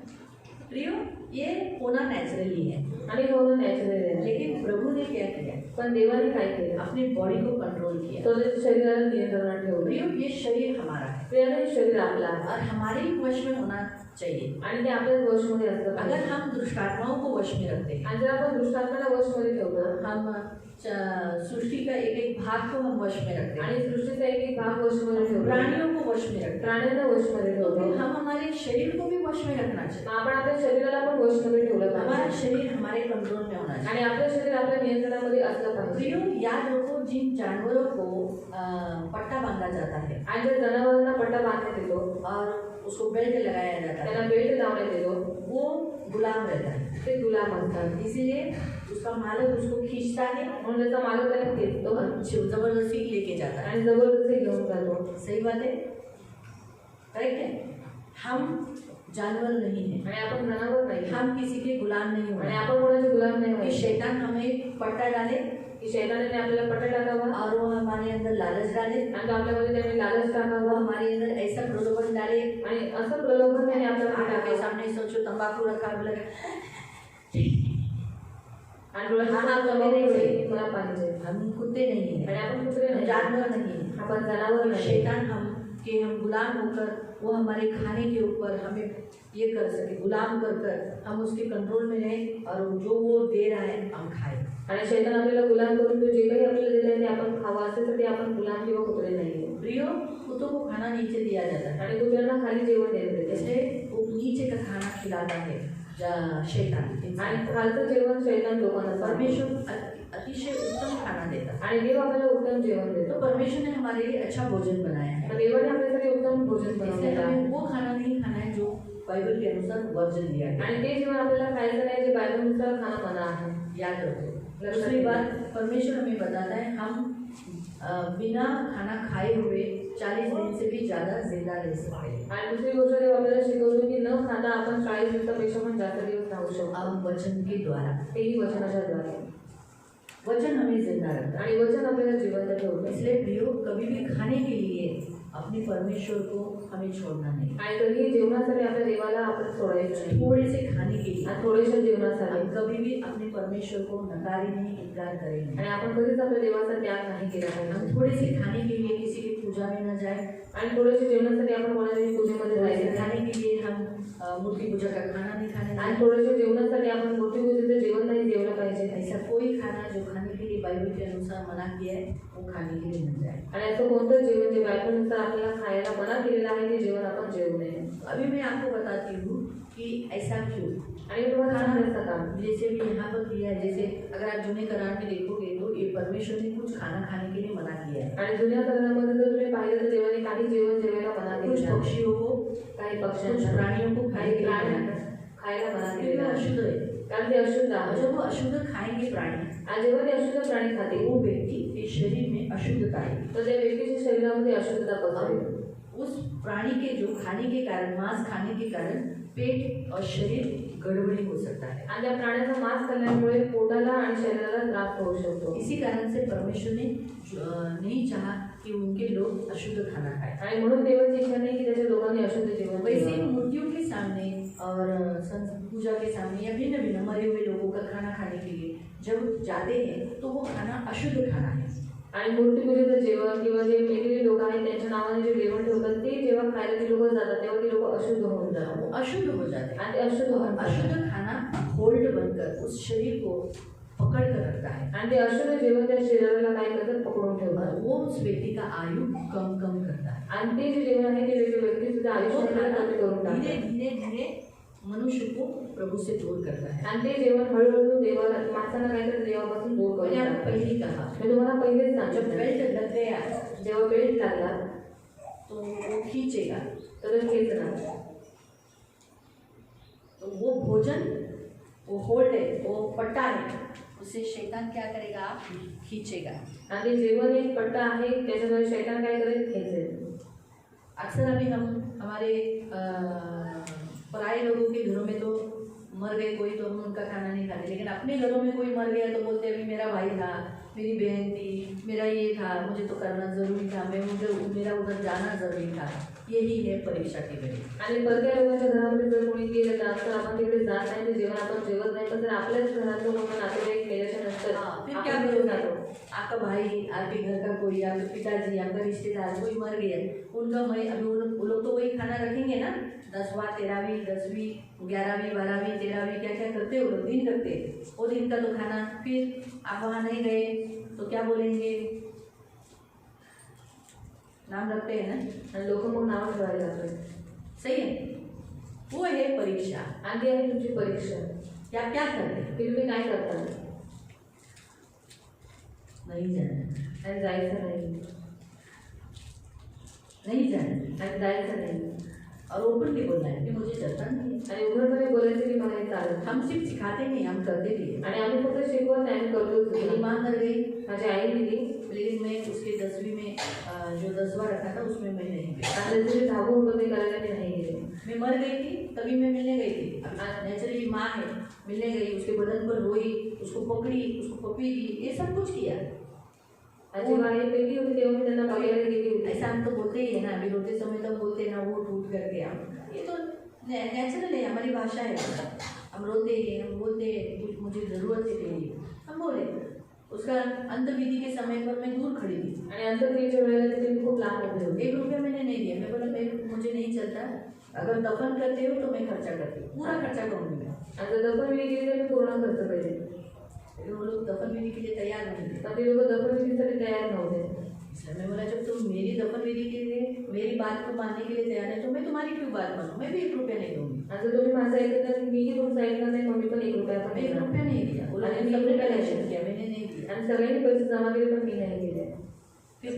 प्रियो, ये होना नेचुरली है, आणि होणं नॅचरल आहे. लेकिन प्रभु ने क्या किया, पण देवाने काय केलं, अपनी बॉडी को कंट्रोल किया. तो ते शरीराला नियंत्रणात ठेवलं. प्रियो, ये शरीर हमारा है प्रियाने शरीर आपला आहे और हमारे ही वश में होना चाहिए. आणि ते आपल्याच वशमध्ये असलं अगर पाहिजे. हम दुष्टात्माओं को वश में रखते हैं, आणि जर आपण दुष्टात्म्याला वशमध्ये ठेवलं हम सृष्टि का एक एक भाग को हम वश में रखते हैं, आणि सृष्टीचा एक भाग वशमध्ये ठेवला, प्राणियों को वश में रखते हैं, प्राण्यांना वशमध्ये तो फिर ठेवलं, हम हमारे शरीर को भी वश में रखना चाहिए. आपण आपल्या शरीराला पण वशमध्ये ठेवलं हमारा पाहिजे शरीर हमारे कंट्रोल में होना चाहिए. आणि आपलं शरीर आपल्या नियंत्रणामध्ये असलं पाहिजे. प्रियो, याद रखो, जिन जानवरों को पट्टा बांधा जाता है आणि जर जनावरांना पट्टा बांधण्यात येतो, और उसको बेल्ट लगाया जाता है, त्यांना बेल्ट लावण्यात येतो, वो गुलाम रहता है. ते गुलाम असतात. इसीलिए उसका मालिक उसको खींचता है म्हणून त्याचा मालक त्याला खेचतो और जबरदस्ती लेके जाता है. आणि जबरदस्ती घेऊन जातो. सही बात है, करेक्ट है. हम जानवर नहीं है, आणि आपण जनावर नाही, हम किसी के गुलाम नहीं आणि होना. आपण कोणाचे गुलाम नाही कि व्हायचे. शैतान हमें पट्टा डाले की शैतानाने आपल्याला पट्टा टाकावा और वो हमारे अंदर लालच डाले, आणि आपल्यामध्ये त्याने लालच वो टाकावा हमारे अंदर ऐसा प्रलोभन डाले. आणि असं प्रलोभन त्याने आपल्याला आंखों के टाकावं सामने सोचो तंबाकू रखा, बोला आणि डोळ्याच्या हाँ, समोर हाँ, बघून मेरे डोळे मला पाहिजे. हम कुत्ते नहीं आणि हैं, आपण कुत्रे हम नाही, जानवर नहीं हैं. आपण जनावर नाही. शैतान हम गुलाम होकर वो हमारे खाने के ऊपर हमें ये कर सके, गुलाम कर हम उसके कंट्रोल में रहें और जो वो दे रहा है हम खाएं. आणि शैतान आपल्याला गुलाम करून तो जे काही आपल्याला देत आहे ते आपण खावं, असेल तर ते आपण गुलाम किंवा कुत्रे नाही. प्रियो, कुत्तों को खाना नीचे दिया जाता है, आणि कुत्र्यांना खाली जेवण देत होते. जैसे वो नीचे का खाना खिलाता है शैतान. आणि खालचं जेवण शैतान लोकांना सांगतो. परमेश्वर अतिशय उत्तम खाना देता है. आणि देव आपल्याला उत्तम जेवण तो देतो. परमेश्वर ने हमारे लिए अच्छा भोजन बनाया है, तर देवाने आपल्यासाठी उत्तम भोजन इसलिए बनवलेलं आहे. हमें वो खाना नहीं खाना है जो बाइबल के अनुसार वर्जन दिया गया है. आणि ते जेवण आपल्याला खायचं नाही जे बायबलनुसार खाणं मना आहे. याद रखो. दूसरी बात, परमेश्वर हमें बताता है हम बिना खाना खाए हुए 40 दिन से भी ज़्यादा जिंदा रह सकते हैं. आणि दुसरी गोष्ट देव आपल्याला शिकवतो की न खाता आपण 40 दिवसापेक्षा पण जास्त दिवस राहू शकतो. अब वचन के द्वारा, तेही वचनाच्या द्वारे. वचन हमें जिंदा रखता है. आणि वचन आपल्याला जिवंत ठेवतं. इसलिए प्रियो, कभी भी खाने के लिए अपने परमेश्वर को हमें छोड़ना नहीं. आणि कधी जेवणासाठी आपल्या देवाला आपण सोडायचं नाही. थोड़े से खाने के लिए आणि थोडेशा जेवणासाठी. हम कभी भी अपने परमेश्वर को नकारे नहीं, इनकार करेंगे. आणि आपण कधीच आपल्या देवाचा त्याग नाही केला हम पाहिजे. थोड़े से खाने के लिए किसी की पूजा में न जाए. आणि थोडेसे जेवणासाठी आपण कोणाच्याही पूजेमध्ये थोड़े जायचं से नाही. खाने के लिए हम मूर्ति पूजा का खाना नहीं खाने आणि जाए. थोडेसे जेवणासाठी आपण मूर्ती पूजेचं जेवण नाही जेवलं पाहिजे. ऐसा कोई खाना जो खाने के लिए बाइबल के अनुसार मना किया है वो खाने के लिए न जाए. आणि असं कोणतं जेवण जे बायबलनुसार आपल्याला खायला मना केलेलं आहे ते जेवण आपण जेवू नये. अभी मैं आपको बताती हूँ कि ऐसा क्यों. आणि मी तुम्हाला सांगायचं का, जैसे भी यहाँ पर किया है, जैसे अगर आप जुने करार में देखोगे तो ये परमेश्वर ने कुछ खाना खाने के लिए मना किया है. आणि जुन्या करारामध्ये जर तुम्ही पाहिलं तर देवाने काही जेवण जेवायला मना कुछ केलेलं आहे. पक्षियों को, काही कुछ पक्ष्यांना, प्राणियों को काही खाने के लिए मना प्राण्यांना किया. खायला मना क्योंकि केलेलं वो आहे. अशुद्ध है. कारण ते अशुद्ध और आहे. जब वो अशुद्ध खाएंगे प्राणी, आणि जेव्हा ते अशुद्ध प्राणी खाते वो व्यक्ति के शरीर में अशुद्धता है. तर त्या व्यक्तीच्या शरीरामध्ये अशुद्धता पसरेल. और उस प्राणी के जो खाने के कारण, मांस खाने के कारण पेट और शरीर गड़बड़ी हो सकता है. आणि त्या प्राण्याचा मांस खाल्ल्यामुळे पोटाला आणि शरीराला त्रास होऊ शकतो. इसी कारण से परमेश्वर ने नहीं चाहा कि उनके लोग अशुद्ध खाना खाएं. आणि म्हणून देवाची इच्छा नाही की त्याच्या लोकांनी अशुद्ध जेवण वैसे ही जेवावं. मूर्तियों के सामने और पूजा के सामने या भिन्न भिन्न मरे हुए लोगों का खाना खाने के लिए जब जाते हैं तो वो खाना अशुद्ध खाना है. आणि मूर्तीपूजेचं जेवण किंवा जे वेगवेगळे लोक आहेत त्यांच्या नावाने जे जेवण ठेवतात ते जेव्हा खायला ते लोक जातात तेव्हा ते लोक अशुद्ध होऊन जातात. वो अशुद्ध हो जाते हैं आणि ते अशुद्ध होऊन जातात. अशुद्ध खाना होल्ड बनकर उस शरीर को पकड़ कर रखता है आणि ते अशुद्ध जेवण त्या शरीराला काय करतात पकडून ठेवतात. और वो उस व्यक्ति का आयु कम कम करता है. आणि ते जे जेवण आहे ते वेगळे व्यक्ती सुद्धा आयुष्याला कमी करून धीरे टाकतात. धीरे धीरे मनुष्य को प्रभु से दूर करता है. आणि ते जेवण हळूहळू देवाला माणसाला काय करतं देवापासून दूर मैंने करून आपको टाकतं. पहले ही कहा मी तुम्हाला पहिलेच जब सांगितलं बेल्ट लग गया जेव्हा बेल्ट लागला तो वो खींचेगा. तर तो खेचणार. तो वो भोजन वो होल्ड है वो पट्टा है उसे शैतान क्या करेगा खींचेगा. आणि ते जेवण एक पट्टा आहे त्याच्याद्वारे शैतान काय करेल खेचेल. अक्सर अभी हम हमारे पराये लोगों के घरों में तो मर गए कोई तो हम उनका खाना नहीं खाते, लेकिन अपने घरों में कोई मर गया तो बोलते अभी मेरा भाई था, मेरी बहन थी, मेरा ये था, मुझे तो करना ज़रूरी था, मेरा उधर जाना ज़रूरी था. यही है परीक्षा की घड़ी. आणि परक्या लोकांच्या घरामध्ये जर कोणी गेलं तर आपण आपण तिकडे जात नाही ते जेवण आपण जेवत नाही. पण जर आपल्याच घरातलं कोणी नातेवाईक गेल्याच्या नंतर फिर आपण क्या तिकडे करोगे? जातो. आपका भाई, आपके घर का कोई, आपके पिताजी, आपका रिश्तेदार कोई मर गया, उनका मैं अभी वो लोग तो वही खाना रखेंगे ना. 10वां 13वीं 10वीं 11वीं 12वीं 13वीं क्या क्या करते हो लोग दिन करते वो दिन का तो खाना. फिर आप वहाँ नहीं गए तो क्या बोलेंगे? नाम रखते हैं ना. आणि लोक मग नाव ठेवायला लागतात. सही है. वो है परीक्षा. आणि ती आहे तुमची परीक्षा कि आप क्या करते हैं. की तुम्ही काय करता. नहीं जाना, आणि जायचं नाही. नहीं जाना आणि जायचं नाही. और ओपन के बोलना है कि मुझे चलता नहीं है. आणि उघडपणे बोलायचं की मला हे चालत. हम सिर्फ सिखाते नहीं, हम करते भी हैं. आणि आम्ही फक्त शिकवत नाही आम्ही करतोच. मेरी माँ मर गई माझी आई गेली लेकिन मैं उसके 10वीं में जो 10वां रखा था उसमें मैं नहीं गई. आणि त्याचे 10वीं होतं ते करायला मी नाही गेले. मैं मर गई थी तभी मैं मिलने गई थी. नेचुरली माँ है, मिलने गई, उसके बदन पर रोई, उसको पकड़ी, उसको पपी दी, ये सब कुछ किया. आजी बाई पेली होती तेव्हा मी त्यांना बघायला गेली होती. ऐसा हम तो बोलते ही है ना. अभी रोते समय तो बोलते हैं ना वो टूट कर गया. ये तो नेचुरल है, हमारी भाषा है. हम रोते हैं, हम बोलते हैं मुझे ज़रूरत है तेरी, हम बोले. उसका अंतविधि के समय पर मैं दूर खड़ी थी. आणि अंत्यक्रियेच्या वेळेला ते खूप लांब होते होते. 1 रुपया मैंने नहीं दिया. मैं बोला मुझे नहीं चलता, अगर दफन करते हो तो मैं खर्चा करती हूँ, पूरा खर्चा करूँगी मैं. आणि जर दफनविधी केली तर मी पूर्ण खर्च करेन. लेकिन वो लोग दफन विधि के लिए तैयार नहीं थे. पण ते लोक दफनविधीसाठी तयार नव्हते. इसलिए मैं बोला जब तुम मेरी दफन विधि के लिए मेरी बात को मानने के लिए तैयार है तो मैं तुम्हारी क्यों बात मानूं. मैं भी 1 रुपया नहीं दूंगी. आणि जर तुम्ही माझं ऐकलं तर मीही तुमचं ऐकलं नाही. मग मी पण 1 रुपया पण मैं 1 देणार. रुपया नहीं दिया. वो लोगों ने सबने कलेक्शन किया, मैंने नहीं दिया. आणि सगळ्यांनी पैसे जमा केले पण मी नाही केले. फिर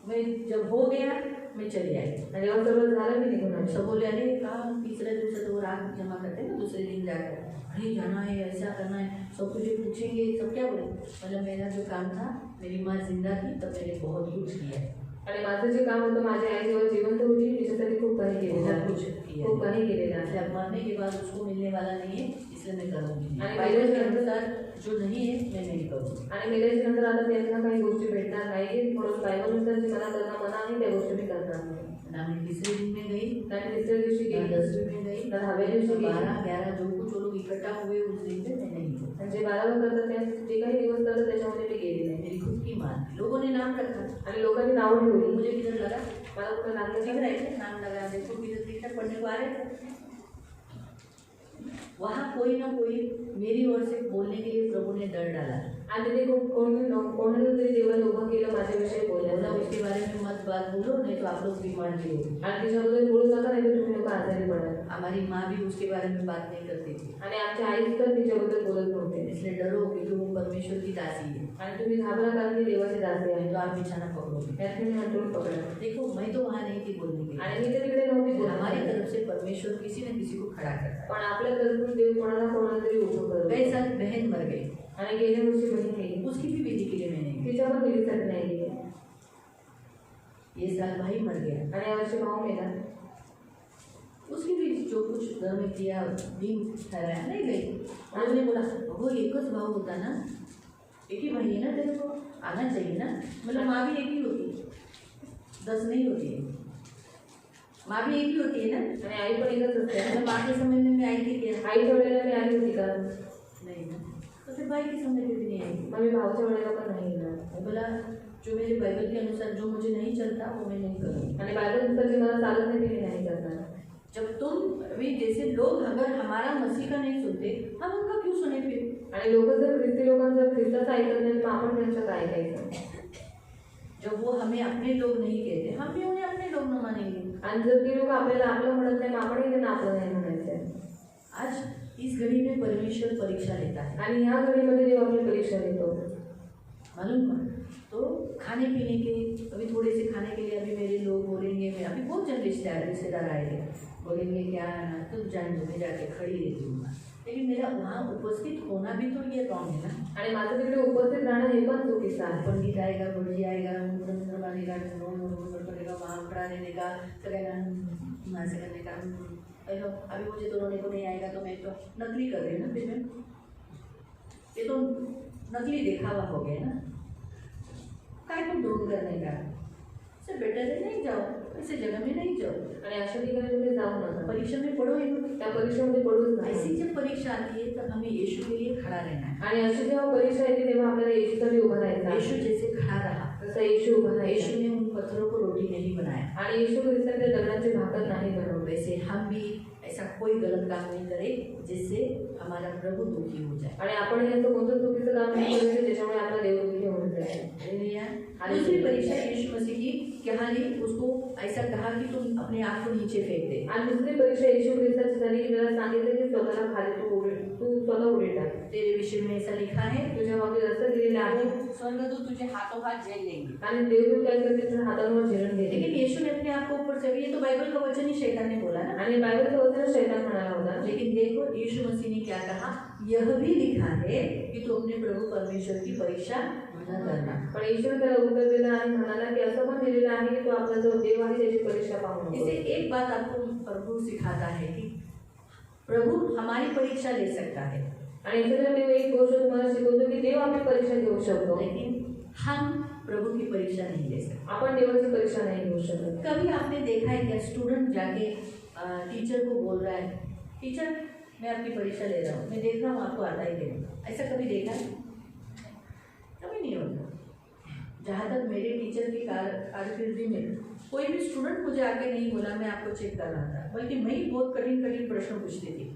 मैं जब हो गया मैं चली आई. आणि जेव्हा सगळं झालं मी निघून आले. सब बोले अरे कहा तीसरे दिन से तो वो रात जमा करते हैं ना, दूसरे दिन जाकर अरे जाना है, ऐसा करना है, सब कुछ पूछेंगे, सब क्या बोले. मतलब मेरा जो काम था, मेरी माँ जिंदा थी तब मैंने बहुत कुछ किया. आणि माझं जे काम होतं माझी आई जेव्हा जिवंत होती तिच्यासाठी खूप काही केलेलं आहे. कुछ किया. खूप काही केलेलं आहे. जब मरने के बाद उसको मिलने वाला नहीं है इसलिए मैं करूँगी. आणि बाइबल के मेल्याच्या अनुसार जो नहीं है मैं नहीं करूँगी. आणि मेल्याच्या नंतर आता त्यांना काही गोष्टी भेटणार नाही म्हणून बायबलनुसार जे मला करणं मना आहे त्या गोष्टी मी करणार नाही. ना मैं तीसरे दिन में गई, आणि तिसऱ्या दिवशी ना गेली. 10वीं में गई, ना 10व्या दिवशी गेली. 12 11 जो कुछ वो लोग इकट्ठा हुए उस दिन पे मैं नहीं गई. आणि जे 12 करतात त्या जे काही दिवस करतात त्याच्यामध्ये मी गेली नाही. मेरी खुद की माँ थी. लोगों ने नाम रखा, आणि लोकांनी नाव ठेवली. मुझे किधर लगा मला कुठं दिख लागलं रहा है नाम लगा, देखो किधर दिख रहा, पढ़ने को आ रहे थे. वहाँ कोई ना कोई मेरी ओर से बोलने के लिए प्रभु ने डर डाला. आणि ते कोणाला तरी देवाने उभं केलं माझ्याविषयी बोला बोलायला. उसके बारे में मत बात बोलो नहीं तो आप लोग बीमार भी हो. आणि त्याच्याबद्दल बोलू नका नाही तर तुम्ही लोक आजारी पडाल. हमारी माँ भी उसके बारे में बात नहीं करती थी. आणि आमच्या आई सुद्धा तिच्याबद्दल बोलत नव्हते. इसलिए डरो क्योंकि वो परमेश्वर की दासी है. आणि तुम्ही घाबरा कारण ती देवाची दासी आहे. तो आप बिछाना पकड़ोगे. त्यात मी अंतरून पकडा. देखो मैं तो वहाँ नहीं थी बोलने के लिए. आणि मी तर तिकडे नव्हती बोलत. हमारी तरफ से परमेश्वर किसी न किसी को खड़ा करता है. पण आपल्या तर्फून देव कोणाला कोणाला तरी उभं करतो. कई साल बहन मर गई, आणि गेल्या वर्षी बहीण गेली. उसकी भी विधि के लिए मैं नहीं गई. तिच्या पण विधीसाठी नाही गेली. ये साल भाई मर गया, आणि यावर्षी भाऊ मेला. उसकी भी जो कुछ घर में किया दिन ठहराया नहीं गई. और उसने बोला वो एक च भाव होता ना, एक ही भाई है ना, तेरे को आना चाहिए ना. मतलब माँ भी एक ही होती है, 10 नहीं होती है. माँ भी एक ही होती है ना. आणि आई पण एकच असते. मतलब माँ के समय में मैं आई थी क्या? आईच्या वेळेला मी आली होती का? नहीं ना. तो फिर भाई की समय पे भी नहीं आएगी। मग मी भावाच्या वेळेला पण नाही येणार. मैं बोला जो मेरे बाइबल के अनुसार जो मुझे नहीं चलता वो मैं नहीं करूँगी। आणि बायबलनुसार जे मला चालत नाही ते मी नाही करणार. जब तुम अभी जैसे लोग अगर हमारा मसीह का नहीं सुनते हम उनका क्यों सुने फिर? आणि लोक जर ख्रिस्ती लोकांचं ख्रिस्ताचं ऐकत नाही तर आपण त्यांचं काय ऐकायचं. जब वो हमें अपने लोग नहीं कहते हम भी उन्हें अपने लोग न मानेंगे। आणि जर ती लोक आपल्याला आपलं म्हणत नाही मग आपणही त्यांना आपलं नाही म्हणायचं. आज इस घड़ी में परमेश्वर परीक्षा लेता है आणि ह्या घडीमध्ये देव आपली परीक्षा घेतो. मालूम है? तो खाने पीने के अभी थोड़े से खाने के लिए अभी मेरे लोग बोलेंगे, मैं अभी बहुत जन रिश्तेदार आए थे, बोलेंगे क्या है ना तुम जान दो मैं जाके खड़ी रहती हूँ, लेकिन मेरा वहाँ उपस्थित होना भी तो ये रॉन्ग है ना। आणि माझं तिकडे उपस्थित राहणं हे पण चुकीचं आहे. पंडित आएगा, गुरुजी आएगा, मुंडन बांधेगा, करेगा, वहाँ खड़ा रहने का, करेगा ऐसे करने का। अभी मुझे तो रोने को नहीं आएगा तो मैं तो नकली कर रही हूँ ना, फिर मैं ये तो नकली दिखावा हो गया ना। काय को ढोंग करने का, इससे बेटर है नहीं जाओ, ऐसे जगह में नहीं जाओ। आणि अशा ठिकाणी तुम्ही जाऊ नका. परीक्षा में पढ़ो ही त्या परीक्षेमध्ये पडूच नाही. ऐसी जब परीक्षा आती है तब हमें यीशु के लिए खड़ा रहना है। आणि अशी जेव्हा परीक्षा येते तेव्हा आपल्याला येशूसाठी उभं राहायचं आहे. यीशु जैसे खड़ा रहा, तसं येशू उभं राहायचं. यीशु ने उन पत्थरों को रोटी नहीं बनाया, आणि येशू ख्रिस्ताने दगडाची भाकर नाही बनवली. वैसे हम भी ऐसा कोई गलत काम नहीं करें जिससे हमारा प्रभु दुखी हो जाए। आणि आपण याचं कोणतं चुकीचं काम नाही करायचं ज्याच्यामुळे आपला देव दुःखी होऊन जाईल. हालेलुया। दूसरी परीक्षा यीशु मसीह की क्या ली, उसको ऐसा कहा कि तुम अपने आप को नीचे फेंक दे। आणि दुसरी परीक्षा येशू ख्रिस्ताची झाली की त्याला सांगितलं की स्वतःला खाली तू स्वतः उडी टाक. तेरे विषय में ऐसा लिखा है, तुझ्या बाबतीत असं दिलेलं आहे. स्वर्गदूत तुझे हाथों हाथ झेल लेंगे। आणि देवदूत काय करते तुझ्या हातांवर झेलून घेते. लेकिन यीशु ने अपने आप को ऊपर से, ये तो बाइबल का वचन ही शैतान ने बोला ना। आणि बायबलचं वचन शैतान म्हणाला होता. लेकिन देखो यीशु मसीह ने क्या कहा, यह भी लिखा है कि तू अपने प्रभु परमेश्वर की परीक्षा न करना। पण ईश्वर त्याला उत्तर दिलं आणि म्हणाला की असं पण दिलेलं आहे की तो आपला जो देव आहे त्याची परीक्षा पाहू नको. इसे एक बात आपको प्रभु सिखाता है कि प्रभु हमारी परीक्षा ले सकता है, आणि याच्यात देव एक गोष्ट तुम्हाला शिकवतो की देव आपली परीक्षा घेऊ शकतो. लेकिन हम प्रभु की परीक्षा नहीं ले सकते। आपण देवाची परीक्षा नाही घेऊ शकत. कभी आपने देखा है क्या स्टूडेंट जाके टीचर को बोल रहा है, टीचर मैं आपकी परीक्षा ले रहा हूँ, मैं देख रहा हूँ आपको आता ही नहीं, ऐसा कभी देखा है? कभी नहीं होता। जहाँ तक मेरे टीचर की कारकिर्दी में कोई भी स्टूडेंट मुझे आके नहीं बोला मैं आपको चेक कर रहा था, बल्कि मैं ही बहुत कठिन कठिन प्रश्न पूछती थी,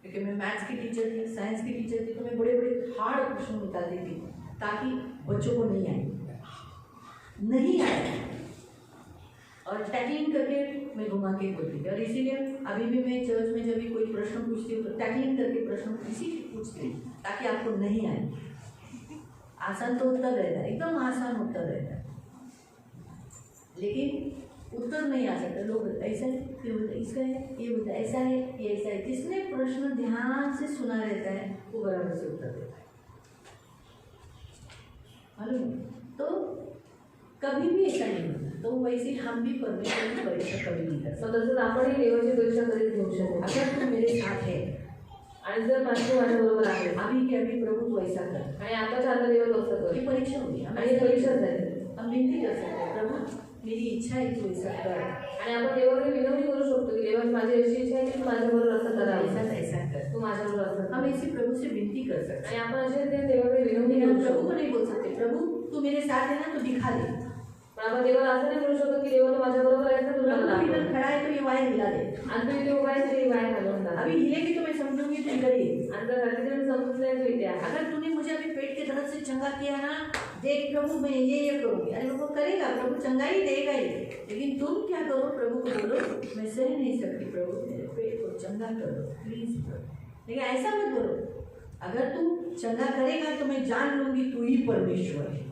क्योंकि मैं मैथ्स की टीचर थी, साइंस की टीचर थी, तो मैं बड़े बड़े हार्ड प्रश्न निकालती थी ताकि बच्चों को नहीं आए और टैकलिंग करके मैं घुमा के बोलती थी। और इसीलिए अभी भी मैं चर्च में जब भी कोई प्रश्न पूछती हूँ तो टैकलिंग करके प्रश्न इसीलिए पूछती हूँ ताकि आपको नहीं आए। आसान तो उत्तर रहता है, एकदम आसान उत्तर रहता है, लेकिन उत्तर नहीं आ सकता। लोग ऐसा है, ये बोलता है इसका है, ये बोलता है ऐसा है, ये ऐसा है। जिसने प्रश्न ध्यान से सुना रहता है वो बराबर से उत्तर देता है, मालूम? तो कभी भी ऐसा नहीं होता। तो वैसे हम भी परमेश्वर की परीक्षा कभी नहीं कर सकते। तसंच आपणही देवाची परीक्षा कधीच घेऊ शकत. अगर तुम मेरे साथ है आणि जर माझ्याबरोबर आहे अभी के अभी प्रभु तो ऐसा कर, आणि आताच्या आता देव असं कर. ये परीक्षा होगी, आणि ही परीक्षा झाली. हम विनती कर सकते हैं, प्रभु मेरी इच्छा है तू ऐसा कर, आणि आपण देवाकडे विनंती करू शकतो की देवा माझी अशी इच्छा आहे की तू माझ्याबरोबर असं करावं, ऐसा कर। तू माझ्याबरोबर असं हम कर. ऐसे प्रभु से विनती कर सकते हैं। आणि आपण असे ते देवाकडे विनंती लेकिन हम करू प्रभु को शकतो. नहीं बोल सकते प्रभु तू मेरे साथ है ना तो दिखा दे। पण आपण देवाला असं नाही बोलू शकतो की देवा तू माझ्याबरोबर आहे तर तुला प्रभु दाखव. इधर खड़ा है तो ये वायर हिला दे, आणि तू इथे उभा आहे तरी वाया घालून दाखव. अभी हिलेगी तो मैं समझूंगी तू इधर ही। आणि जर हल्ली समजून नाही तू इथे आहे. अगर तूने मुझे अभी पेट के दर्द से चंगा किया ना, देख प्रभु मैं ये करूँगी, अरे वो करेगा, प्रभु चंगा ही देगा ही। लेकिन तुम क्या करो, प्रभु को बोलो मैं सह नहीं सकती प्रभु मेरे पेट को चंगा करो प्लीज प्रभु। लेकिन ऐसा मत बोलो, अगर तू चंगा करेगा तो मैं जान लूंगी तू ही परमेश्वर है।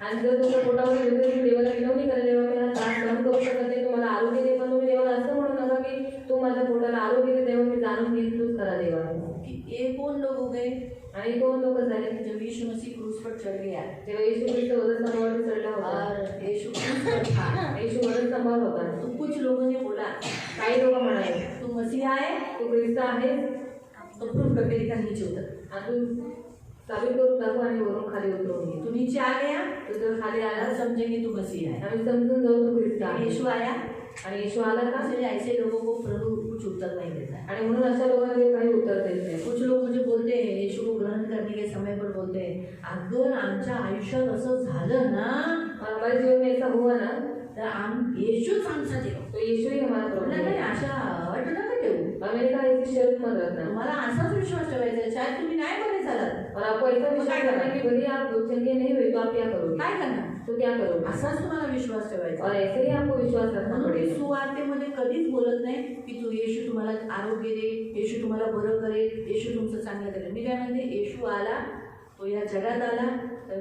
आणि जर तुमच्या पोटावर तुम्ही देवाला विनवणी करा, देवा मी हा त्रास सहन करू शकत नाही, तुम्हाला आरोग्य दे, पण तुम्ही देवाला असं म्हणू नका की तू माझ्या पोटाला आरोग्य दे, देवा मी जाणून घेईन तूच करा देवा. ये कौन लोग हो गए? आणि कोण लोक झाले जब यीशु मसीह क्रूस पर चढ़ गया तेव्हा येशू ख्रिस्त वधस्तंभावर चढला होता. और यीशु क्रूस पर था, येशू वधस्तंभावर होता. तो कुछ लोगों ने बोला, काही लोक म्हणाले तू मसीहा है तू ख्रिस्त आहे तो प्रूफ करके दिखा नीचे उतर, आणि तू साबित करून दाखव आणि वरून खाली उतरवून घे. तू नीचे आ गया तू जर खाली आला तो समझेंगे तू मसीहा है। आम्ही समजून जाऊ तू ख्रिस्त आहे. यीशु आया, आणि येशू आला का? इसलिए ऐसे लोगों को प्रभु कुछ उत्तर नहीं देता है। आणि म्हणून अशा लोकांना देव काही उत्तर देत नाही. कुछ लोग मुझे बोलते हैं यीशु को स्मरण करने के समय पर बोलते हैं, अगर आमच्या आयुष्यात असं झालं ना, और हमारे जीवन में ऐसा हुआ ना, तर येशूच आमचा देव. तो यीशु ही हमारा प्रभु नाही है. अशा अट नका ठेवू. मैंने कहा ऐसी शर्त मत रखना. तुम्हाला असाच विश्वास ठेवायचा आहे. शायद तुम्ही नाही बरे झालात, और आपको ऐसा विश्वास करना है कि भले आप चंगे नहीं हुए तो आप क्या करोगे, काय करणार? तो क्या करोगे. असाच तुम्हाला विश्वास ठेवायचा. और ऐसे ही आपको विश्वास रखना म्हणून पड़ेगा. सुवार्तेमध्ये कधीच बोलत नाही की तू येशू तुम्हाला आरोग्य दे, येशू तुम्हाला बरं करेल, येशू तुमचं चांगलं करेल. मी काय म्हणते, येशू आला, तो या जगात आला,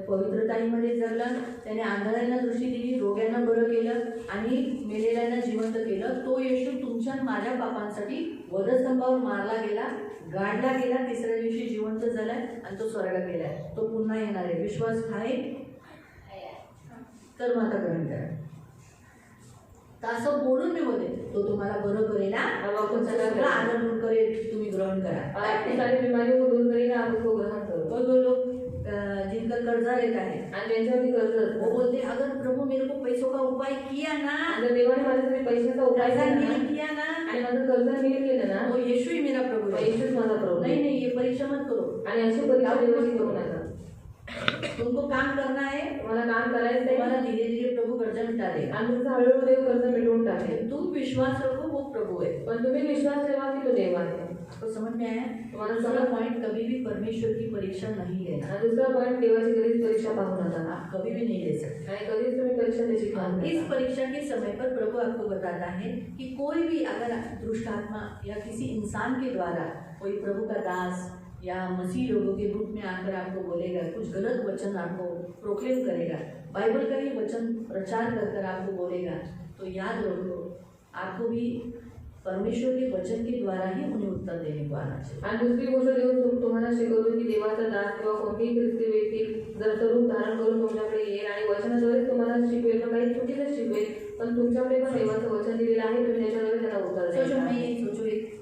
पवित्रताईमध्ये जगला, त्याने आंधळ्यांना दृष्टी दिली, रोग्यांना बरं केलं आणि मेलेल्यांना जिवंत केलं. तो येशू तुमच्या माझ्या पापांसाठी वधस्तंभावर मारला गेला, गाडला गेला, तिसऱ्या दिवशी जिवंत झालाय आणि तो स्वर्गात गेलाय. तो पुन्हा येणार आहे. विश्वास आहे तर मग आता ग्रहण करा. तर असं बोलून मी बोलते, तो तुम्हाला बरं करेल ना, सगळं आदर करेल, तुम्ही ग्रहण करा. और आपकी सारी बीमारियों को दूर करेगा, आप उसको ग्रहण करो. कोई लोग जिनका कर्जा रहता है, आणि ज्यांच्यावरती कर्ज असतं, वो बोलते अगर प्रभु मेरे को पैसों का उपाय किया ना, जर देवाने माझ्यासाठी पैशाचा उपाय कर्जा केला नील ना, किया ना, आणि माझं कर्ज नील केलं ना, तो यीशु ही मेरा प्रभु है. येशूच माझा प्रभू नहीं आहे. नहीं, ये परीक्षा मत करो. आणि अशी परीक्षा देवाची करू नका. तुमको काम करना है, तुम्हाला काम करायचं आहे, तुम्हाला धीरे धीरे प्रभु कर्जा मिटा देगा. आणि तुमचं हळूहळू देव कर्ज मिटवून टाकेल. तुम विश्वास रखो, वो प्रभु है. पण तुम्ही विश्वास ठेवा की तो देव आहे. आपको समझ में आया? तुम्हाला दूसरा समज. पॉइंट, कभी भी परमेश्वर की परीक्षा नहीं लेना. आणि दुसरा पॉईंट, देवाची कधीच परीक्षा पाहू नका. आप कभी भी नहीं ले सकते. आणि कधीच तुम्ही परीक्षा त्याची पाहू इस नका. परीक्षा के समय पर प्रभु आपको बताता है कि कोई भी अगर दुष्ट आत्मा या किसी इंसान के द्वारा कोई प्रभु का दास या मसीह लोगों के रूप में आकर आपको बोलेगा, कुछ गलत वचन आपको प्रोक्लेम करेगा, बाइबल का ही वचन प्रचार कर कर आपको बोलेगा, तो याद रखो आपको भी परमेश्वर के वचन के द्वारा ही उन्हें उत्तर देने को आना चाहिए. आणि दुसरी गोष्ट, देव तुम्हाला शिकवतो की देवाचा दास किंवा कोणतीही ख्रिस्ती व्यक्ती जर स्वरूप धारण करून तुमच्याकडे येईल आणि वचनाद्वारे तुम्हाला शिकवेल, तर काही चुकीचं शिकवेल, पण तुमच्याकडे पण देवाचं वचन दिलेलं आहे, तुम्ही त्याच्याद्वारे त्याला उत्तर सोचो, द्यायचं मैं आहे. ये सोचो, एक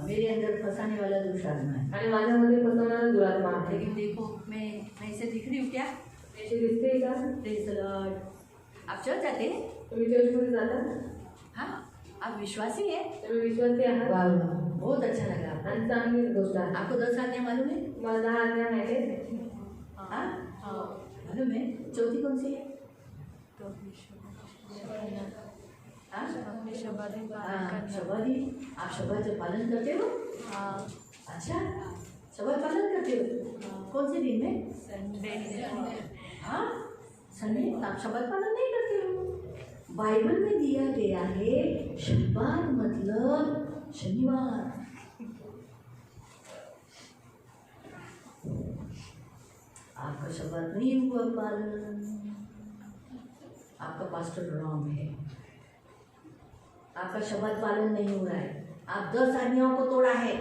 मेरे अंदर फंसाने वाला दुष्ट आत्मा है, आणि माझ्यामध्ये फसवणारा दुरात्मा आहे. लेकिन देखो मैं ऐसे दिख रही हूँ क्या? त्याची दिसते का? Praise the Lord. आप चर्च जाते हैं? तुम्ही चर्चमध्ये जाता? हाँ, आप विश्वासी हैं? तुम्ही विश्वासी आहात? वाह, बहुत अच्छा लगा. आणि चांगली गोष्ट आहे. आपको 10 आज्ञा मालूम है? मला 10 आज्ञा माहिती आहेत. हाँ, मालूम है. चौथी कौन सी है? हाँ? हाँ, शबादी. आप शबाद का पालन करते हो? अच्छा, शबाद पालन करते हो? कौन से दिन में? हाँ, संडे. आप शबाद पालन नहीं करते हो. बाइबल में दिया गया है शबाद मतलब शनिवार. आपका शबाद नहीं हुआ पालन, आपका पास्टर रॉन्ग है. आपका शबाद पालन नहीं हो रहा है. आप 10 आज्ञाओं को तोड़ा है.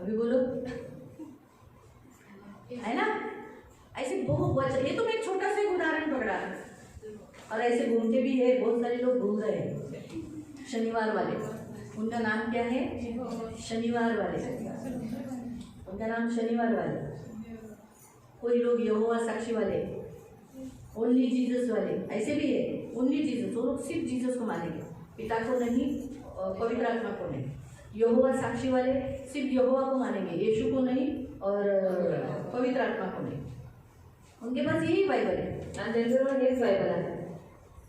अभी बोलो, है ना? ऐसे बहुत वचन, ये तो मैं एक छोटा सा एक उदाहरण पकड़ा और ऐसे घूमते भी है. बहुत सारे लोग घूम रहे हैं शनिवार वाले. उनका नाम क्या है? शनिवार वाले. उनका नाम शनिवार वाले. कोई लोग यहोवा साक्षी वाले, ओनली जीसस वाले, ऐसे भी है. ओनली जीसस, वो लोग सिर्फ जीसस को मानेंगे, पिता को नहीं, पवित्र आत्मा को नहीं. यहोवा साक्षी वाले सिर्फ यहोवा को मानेंगे, यीशु को नहीं और पवित्र आत्मा को नहीं. उनके पास यही बाइबल है. आणि त्यांच्याजवळ हेच बायबल आहे.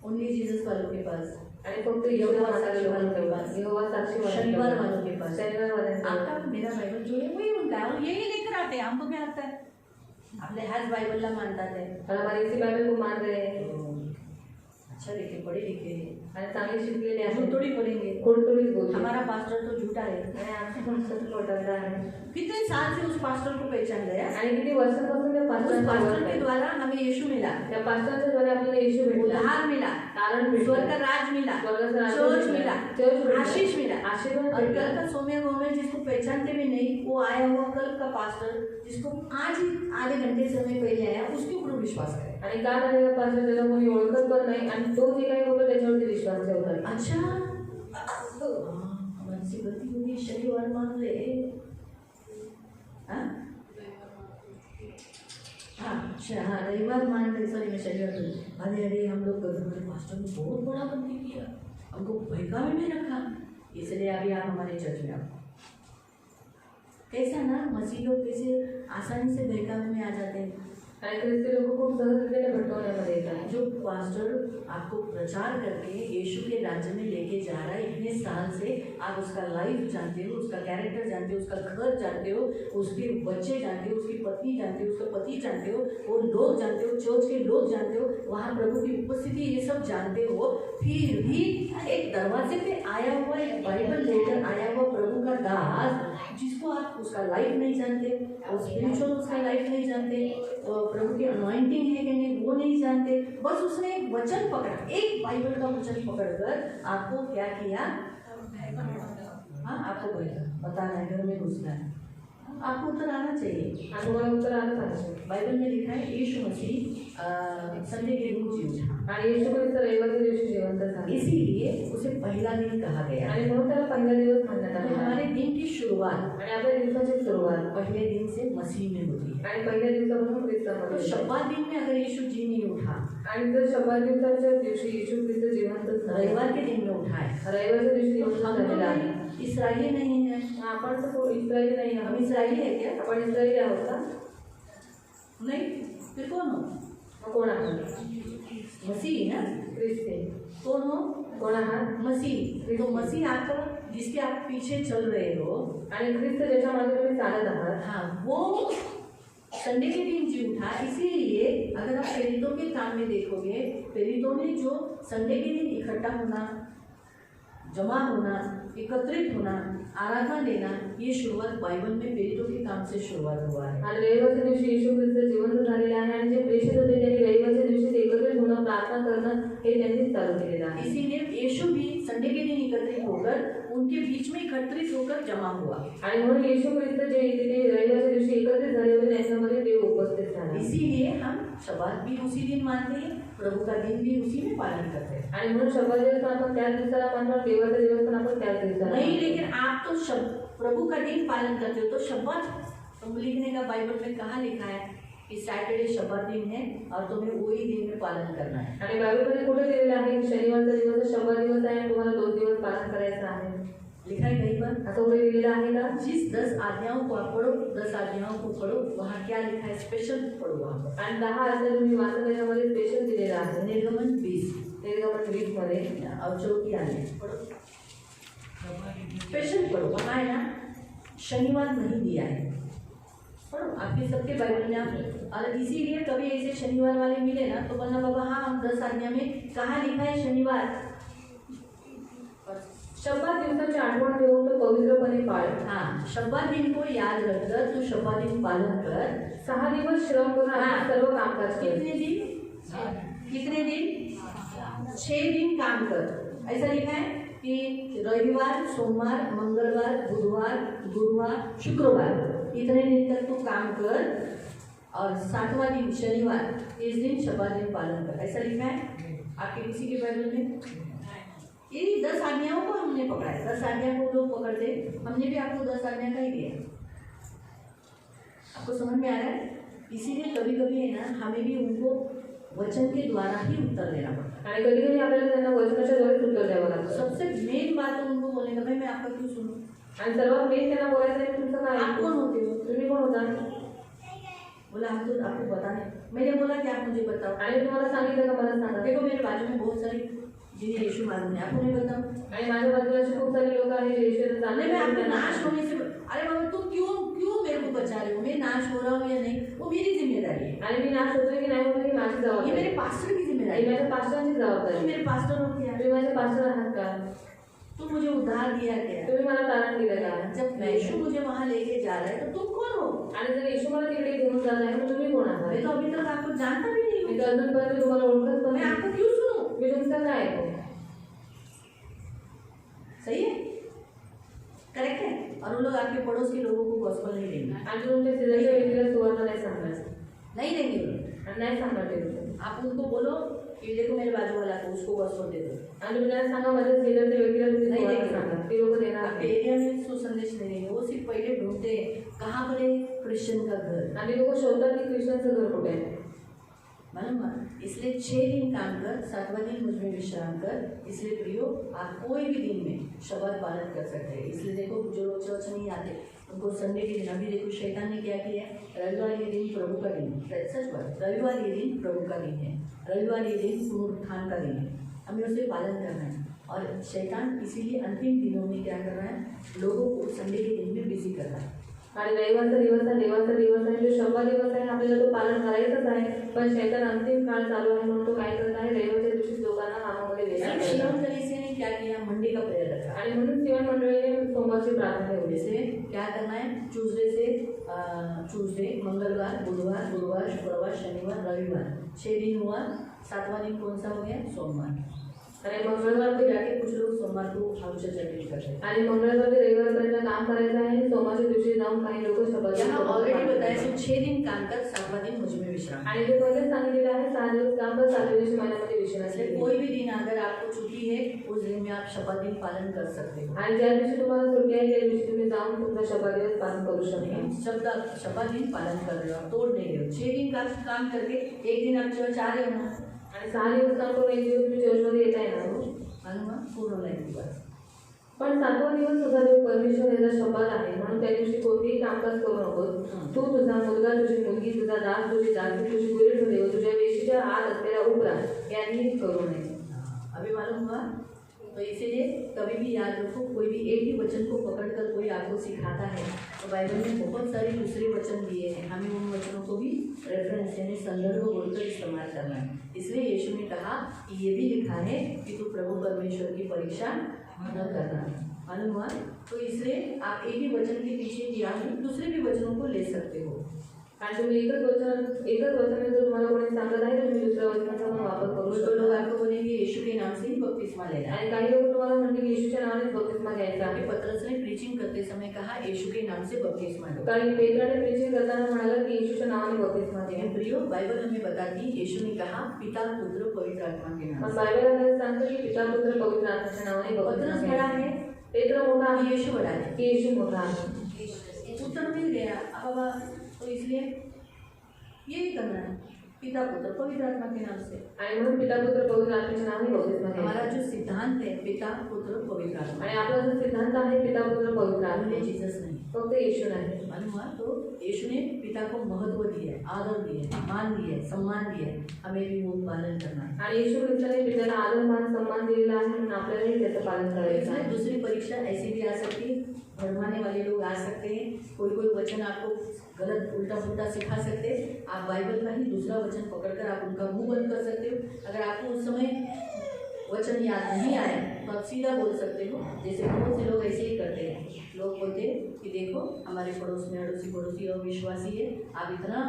ओनली जीसस वालों के पास, आणि फक्त यहोवा साक्षी वालों के पास, यहोवा साक्षी वालों के शनिवार पास, वालों के पास. शनिवार वाल्यांचे आपका मेरा बाइबल जो है वही उनका है, और यही लेकर आते हैं. हमको क्या लगता है? आपले ह्याच बाइबलला मानतात है. और हमारे इसी बाइबल को मान रहे हैं. अच्छा लिखे, पढ़े लिखे हैं. आणि चांगले शिकलेले हम आहेत. थोड़ी पढ़ेंगे. थोडी बोलतो. हमारा पास्टर तो झूठा है. आणि आमची पण सतत लोटांना आहे. कितने साल से उस पास्टर को पहचान गया. आणि किती वर्षांपासून त्या उस पास्टरचा पास्टर वापर के आहे. द्वारा हमें यीशु मिला, त्या पास्टरच्या द्वारे आपल्याला येशू भेटला, उद्धार मिला, कारण भेटलं, स्वर्ग का राज मिला, स्वर्गाचा राज्य चर्च भेटला, मिला, चर्च भेटला, आशीष मिला. आशीर्वाद और भेटला. कल का सोम्या गोमेल जिसको पहचानते भी नहीं, वो आया हुआ कल का पास्टर जिसको आज ही आधे घंटे समय पहले आया, उसके ऊपर विश्वास करें. आणि का झालेला पास्टर ज्याला कोणी ओळखत पण नाही आणि तो जे काही होतं त्याच्यावरती विश्वास ठेवतात. अच्छा, हमारी गलती होगी. शनिवार मान ले. हाँ, हाँ, रविवार मान ले. सॉरी, मैं शनिवार बोली. अरे हम लोग हमारे पास्टर ने बहुत बड़ा गलती किया, हमको बहका में नहीं रखा. इसलिए अभी आप हमारे चर्च में आओ। कैसा ना मसीह लोग कैसे आसानी से बहकावे में आ जाते हैं। आणि ख्रिस्ती लोक खूप सहजतेने भटकवण्यामध्ये येतात। जो पास्टर आपको प्रचार करके यीशु के राज्य में लेके जा रहा है, इतने साल से आप उसका लाइफ जानते हो, उसका कैरेक्टर जानते हो, उसका घर जानते हो, उसके बच्चे जानते हो, उसकी पत्नी जानते हो, उसका पति जानते हो, वो लोग जानते हो, चर्च के लोग जानते हो, वहाँ प्रभु की उपस्थिति ये सब जानते हो, फिर भी एक दरवाजे पे आया हुआ एक बाइबल लेकर आया हुआ प्रभु का दास, जिसको आप उसका लाइफ नहीं जानते, और स्पिरिचुअल उसका लाइफ नहीं जानते, और प्रभु की अनॉइंटिंग है कि नहीं वो नहीं जानते, बस उसने एक वचन पकड़ा, एक बाइबल का वचन पकड़कर आपको क्या किया, हाँ आपको बताना है, घर में घुसना है, आपको उत्तर आना चाहिए। तुम्हाला उत्तर आलं पाहिजे। बाइबल में लिखा है यीशु मसीह संडे के दिन जी उठा, आणि येशू ख्रिस्त रविवारच्या दिवशी जिवंत झाले, इसीलिए उसे पहला दिन कहा गया, आणि म्हणून त्याला पहिला दिवस म्हणण्यात तो आले। हमारे दिन की शुरुआत आणि आपल्या दिवसाची सुरुवात पहले दिन से मसीह में होती है। आणि पहिल्या दिवसापासून तो ख्रिस्तामध्ये होते। शब्बात दिन में अगर यीशु जी नहीं उठा, आणि जर शब्बात दिवसाच्या दिवशी येशू ख्रिस्त जिवंत झाले, रविवार के दिन में उठा है, रविवारच्या दिवशी तो जिवंत हम तो झालेला आहे। इस्राएली नहीं है, आपण तर इस्रायली नाही हम आहोत। इस्राएली है क्या? आपण इस्रायली आहोत का? नहीं, फिर कौन हो? मग कोण आहात? मसीह ना, ख्रिस्ती। कौन हो? कोण आहात? मसीह। तो मसीह आपका जिसके आप पीछे चल रहे हो, आणि ख्रिस्त ज्याच्या मागे तुम्ही चालत आहात, हाँ वो संडे के दिन जी उठा, इसीलिए अगर आप प्रेरितों के काम में देखोगे, प्रेरितों ने जो संडे के दिन इकट्ठा होना, जमा होना, एकत्रित होना, आराधना लेना, ये शुरुआत बाइबल में प्रेरितों के काम से शुरुआत हुआ है। आणि रविवारच्या दिवशी येशू ख्रिस्त जिवंत झालेले आहे, आणि जे प्रेषित होते त्यांनी रविवारच्या दिवशी एकत्रित होणं, प्रार्थना करणं हे त्यांनीच चालू केलेलं आहे। इसीलिए यीशु भी संडे के दिन एकत्रित होकर उनके बीच में एकत्रित होकर जमा हुआ, आणि म्हणून येशू ख्रिस्त जे तिथे रविवारच्या दिवशी एकत्रित झाले होते त्यांच्यामध्ये देव उपस्थित झाला। इसीलिए हम शब्बात भी उसी दिन मानते हैं, प्रभु का दिन भी उसी में पालन करते हैं। आणि म्हणून शब्बात दिवस पण आपण त्याच दिवसाला मानतो, देवाचा दिवस पण आपण त्याच दिवसाला नहीं, मानतो। लेकिन आप तो प्रभु का दिन पालन करते हो, तो शब्बात तुम लिखने का बाइबल में कहाँ लिखा है कि सैटरडे शब्बात दिन है और तुम्हें वही दिन में पालन करना है? आणि बायबलमध्ये कुठे दिलेलं आहे की शनिवारचा दिवस शब्बात दिवस आहे आणि तुम्हाला 2 दिवस पालन करायचं आहे? लिखा है कहीं पर? असं कुठे दिलेलं आहे का? जिस 10 आज्ञाओं को आप पढ़ो, 10 आज्ञाओं को पढ़ो, वहाँ क्या लिखा है स्पेशल पढ़ो वहाँ पर। आणि 10 अध्याय तुम्ही वाचा, त्याच्यामध्ये स्पेशल दिलेलं आहे। निर्गमन 20 मध्ये और 4 आज्ञा पढ़ो, स्पेशल पढ़ो, वहाँ है ना शनिवार नहीं दिया है, पढ़ो आपके सबके बाइबल में आप। और इसीलिए कभी ऐसे शनिवार वाले मिले ना तो बोलना बाबा हाँ हम 10 आज्ञा में कहाँ लिखा है शनिवार? शब्बात दिवसाची आठवण ठेवून तो पवित्रपणे पाळ। हाँ, शब्बात दिन को याद रखकर तू शब्बात दिन पालन कर। 6 दिवस श्रम करून आपण सर्व कामकाज केले। कितने दिन? कितने दिन? 6 दिन काम कर। ऐसा लिखा है कि रविवार, सोमवार, मंगलवार, बुधवार, गुरुवार, शुक्रवार, इतने दिन तक तू काम कर और 7वां दिन शनिवार, इस दिन शब्बात दिन पालन कर। ऐसा लिखा है आपके किसी के बाइबल में? ये 10 आज्ञाओं को हमने पकड़ा है, 10 आज्ञा को लोग पकड़ते, हमने भी आपको 10 आज्ञा का ही दिया। आपको समझ में आ रहा है? इसीलिए कभी कभी है ना हमें भी उनको वचन के द्वारा ही उत्तर देना पड़ता है। आणि कधी कधी आपल्याला त्यांना वचनाच्या द्वारे उत्तर द्यावं लागतं। सबसे मेन बात तो उनको बोलने का भाई मैं आपका क्यों सुनूं? आणि सर्वात मेन त्यांना बोलायचं आहे तुमचं काय? आप कौन होते हो? तुम्ही कोण होता? बोला हम तो आपको बताने, मैंने बोला कि आप मुझे बताओ। आणि तुम्हाला सांगितलं का? मला सांगा। देखो मेरे बाजू में बहुत सारे जिन्हें यीशु मालूम है, आपको नहीं बताऊं? आणि माझ्या बाजूला असे खूप सारे लोक आहेत जे येशूला नहीं जाणले मैं आपको नाही। नाश होने से, अरे बाबा तुम क्यों मेरे को बचा रहे हो? मैं नाश हो रहा हूँ या नहीं वो मेरी जिम्मेदारी है, आणि मी नाश होतोय की नाही होतोय ही माझी ये जबाबदारी मेरे आहे। पास्टर की ही जिम्मेदारी है। माझ्या पास्टरांची तुम जबाबदारी। मेरे पास्टर हो क्या? तुम्ही माझे पास्टर आहात का? तुम मुझे उद्धार दिया क्या? तुम्ही मला तारण दिलं का? जब यीशु मुझे वहाँ लेके जा रहा है तो तुम कौन हो? आणि जर येशू मला तिकडे घेऊन जात आहे तर तुम्ही कोण आहात? मैं तो अभी तक आपको जानता भी नहीं मी हूँ, तर अजूनपर्यंत तुम्हाला ओळखत पण मैं नाही। आपको क्यों सुनूं? मी तुमचं काय ऐकू? सही है, करेक्ट है। और वो लोग आपके पड़ोस के लोगों को गॉस्पेल नहीं देंगे, आणि तुमच्या शेजारच्या व्यक्तीला सुवर्ण नाही सांगायचं, नहीं देंगे वो लोग। आणि नाही सांगणार ते लोक। आप उनको बोलो कि देखो मेरे बाजू वाला को उसको गॉस्पेल दे दो, आणि तुम्ही त्यांना सांगा माझ्या शेजारच्या व्यक्तीला तुम्ही नाही सुवर्ण देंगे। सांगा, ते लोक देणार आपके नाही। एरिया में सुसंदेश नहीं देंगे, वो सिर्फ पहले ढूंढते हैं कहाँ पर है क्रिश्चियन का घर। आणि लोक शोधतात की ख्रिश्चनचं घर कुठे आहे। मालूम हुआ? इसलिए 6 दिन काम कर, 7वां दिन मुझ में विश्राम कर। इसलिए प्रियो, आप कोई भी दिन में शब्द पालन कर सकते हैं। इसलिए देखो, जो लोग चर्च नहीं आते उनको संडे के दिन, अभी देखो शैतान ने क्या किया है, रविवार ये दिन प्रभु का दिन है। सच बात, रविवार ये दिन प्रभु का दिन है, रविवार ये दिन पुनरुत्थान का दिन है, हमें उसे पालन करना है। और शैतान इसीलिए अंतिम दिनों में क्या कर रहा है, लोगों को संडे के दिन में बिजी कर रहा है। आणि रविवारचा दिवस आहे, देवाचा दिवस आहे, जो 100 दिवस आहे आपल्याला तो पालन करायचंच आहे. पण शैतान अंतिम काळ चालू आहे म्हणून तो काय करत आहे, रविवारच्या दिवशी लोकांना कामामध्ये व्यस्त करत आहे. शिवम कलीसिया ने क्या किया, मंडे का प्रेयर रखा आणि म्हणून सिवन मंडळीने सोमवारची प्रार्थना ठेवली. जैसे क्या करना है, ट्यूसडे, मंगलवार, बुधवार, गुरुवार, शुक्रवार, शनिवार, रविवार, 6 दिन हुआ। 7वां दिन कौन सा हो गया, सोमवार। आणि मंगळवार तो जाके कुछ लोग सोमवार को हाउस अटेंड करते हैं। आणि मंगळवार ते रविवारपर्यंत काम करायचं आहे, सोमवारच्या दिवशी जाऊन काही लोक शब्द यहाँ ऑलरेडी बताया सो 6 दिन काम कर, 7वां दिन मुझ में विश्राम। आणि जे पहिले सांगितलेलं आहे 6 दिवस काम कर, 7व्या दिवशी महिन्यामध्ये विश्राम इसलिए घे. कोई भी दिन अगर आपको छुट्टी है, उस दिन में आप शपथ दिन पालन कर सकते हो। आणि ज्या दिवशी तुम्हाला सुट्टी आहे त्या दिवशी तुम्ही जाऊन तुमचा शब्द दिवस पालन करू शकता. शपथ दिन पालन कर रहे हो, तोड़ नहीं रहे हो। 6 दिन का काम करके एक दिन आप चर्च आ रहे हो ना, आणि 6 दिवस काम करून एक दिवस तुम्ही चर्चमध्ये येत आहे ना, मालूम है, पूर्ण लाइन की बात। पण 7वा दिवस तुझा देव परमेश्वर याचा शपथ आहे, म्हणून त्या दिवशी कोणतेही कामकाज करू नकोस. तू, तुझा मुलगा, तुझी मुलगी, तुझा दास, तुझी दासी, तुझी गुरु ठेवले व तुझ्या वेशीच्या आत असलेला उपरा यांनी करू नये. अभी मालूम हुआ? तो इसीलिए कभी भी याद रखो, कोई भी एक ही वचन को पकड़कर कोई आपको सिखाता है तो बाइबल में बहुत सारे दूसरे वचन दिए हैं, हमें उन वचनों को भी रेफरेंस यानी संदर्भ बोलकर इस्तेमाल करना है। इसलिए यीशु ने कहा कि ये भी लिखा है कि तू प्रभु परमेश्वर की परीक्षा न करना। मालूम हुआ? तो इसलिए आप एक ही वचन के पीछे या दूसरे भी वचनों को ले सकते हो। आणि तुम्ही एकच वचन जर तुम्हाला कोणी सांगत आहे तर तुम्ही दुसऱ्या वचनाचा पण वापर करू तो शकता. लोग आपको बोलेंगे यीशु के नाम से ही बपतिस्मा लेना है। आणि काही लोक तुम्हाला म्हणतील की येशूच्या नावाने बपतिस्मा घ्यायचा आहे. पतरस ने प्रीचिंग करते समय कहा यीशु के नाम से बपतिस्मा लो। कारण पेत्राने प्रीचिंग करताना म्हणाला की येशूच्या नावाने बपतिस्मा घ्या. लेकिन प्रियो, बाइबल हमें बताती है यीशु ने कहा पिता, पुत्र, पवित्र आत्मा के नाम पण से। बायबल आपल्याला सांगतो की पिता, पुत्र, पवित्र आत्म्याच्या नावाने पतरस बपतिस्मा बड़ा घ्या. है, पेत्र मोठा आहे यीशु बड़ा है, की येशू मोठा आहे. उत्तर मिल गया। अब तो इसलिए यही करना है, पिता, पुत्र, पवित्र आत्मा के नाम से। आणि म्हणून पिता, पुत्र, पवित्र आत्म्याच्या नावाने बपतिस्मा घ्या. हमारा जो सिद्धांत है पिता, पुत्र, पवित्र आत्मा, आणि आपला जो सिद्धांत आहे पिता, पुत्र, पवित्र आत्मा, हमने जीसस नहीं, फक्त येशू नाही. मालूम हुआ? तो यीशु ने पिता को महत्व दिया है, आदर दिया है, मान दिया है, सम्मान दिया है, हमें भी वो पालन करना है। आणि येशू ख्रिस्ताने पित्याला आदर मान सन्मान दिलेला आहे म्हणून आपल्यालाही त्याचं पालन करायचं इसमें आहे. दूसरी परीक्षा ऐसी भी आ सकती है, भरमाने वाले लोग आ सकते हैं, कोई वचन आपको गलत उल्टा पुल्टा सिखा सकते हैं। आप बाइबल का ही दूसरा वचन पकड़कर आप उनका मुंह बंद कर सकते हो। अगर आपको उस समय वचन याद नहीं आए तो आप सीधा बोल सकते हो। जैसे बहुत से लोग ऐसे ही करते हैं, लोग बोलते हैं कि देखो हमारे पड़ोस में पड़ोसी और विश्वासी है, आप इतना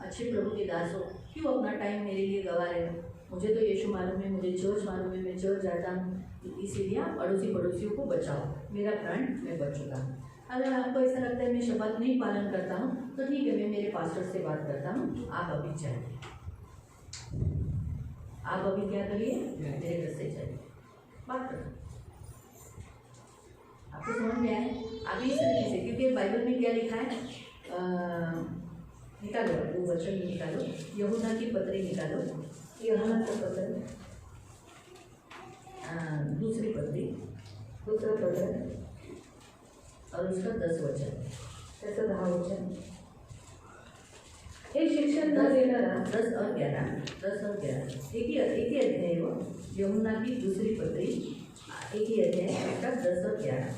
अच्छे प्रभु के दास हो, क्यों अपना टाइम मेरे लिए गवा रहे हो? मुझे तो यीशु मालूम है, मुझे चर्च मालूम है, मैं चर्च जाता हूँ, इसीलिए आप पड़ोसियों को बचाओ, मेरा प्राण मैं बच चुका हूँ। अगर आपको ऐसा लगता है मैं शपथ नहीं पालन करता हूँ तो ठीक है, मैं मेरे पास्टर से बात करता हूँ, आप अभी जाइए, आप अभी क्या करिए, मेरे घर से जाइए, बात करो। आपको समझ में आए? अभी इस तरीके से, क्योंकि बाइबल में क्या लिखा है, निकालो वो वचन निकालो, यूहन्ना की पत्री निकालो, यूहन्ना की पत्री, दूसरी पत्री, दूसरा पत्र और उसका 10 वचन, त्याचं 10 वचन. हे शिक्षण न देणारा 10 और 11, 10 और 11 एक ही अध्याय है वो, यूहन्ना की दूसरी पत्री एक ही अध्याय, उसका 10 और 11.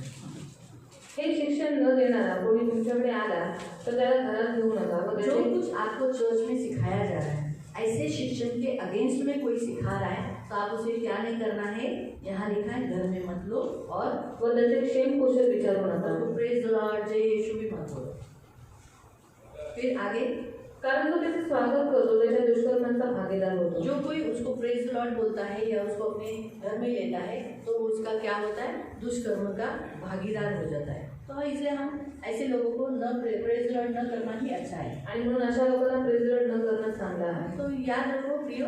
हे शिक्षण न देणारा कोणी तुमच्याकडे आला तर त्याला घरात घेऊ नका व जो त्याचे कुछ आपको चर्च में सिखाया जा रहा है, ऐसे शिक्षण के अगेंस्ट में कोई सिखा रहा है तो आप उसे क्या नहीं करना है, यहाँ लिखा है घर में मत लो और व त्याचे क्षेम कुशल विचारू नका. प्रेज द लॉर्ड, जय यीशु भी मत बोलो. फिर आगे, कारण तो त्याचे स्वागत करतो, त्याच्या दुष्कर्मांचा भागीदार होतो. जो कोई उसको प्रेज द लॉर्ड बोलता है या उसको अपने घर में लेता है तो उसका क्या होता है, दुष्कर्म का भागीदार हो जाता है. तो इसलिए हम ऐसे लोगों को न प्रेज द लॉर्ड न करना ही अच्छा है. आणि म्हणून अशा लोकांना प्रेज द लॉर्ड न करणं चांगलं आहे. तो याद रखो प्रियो,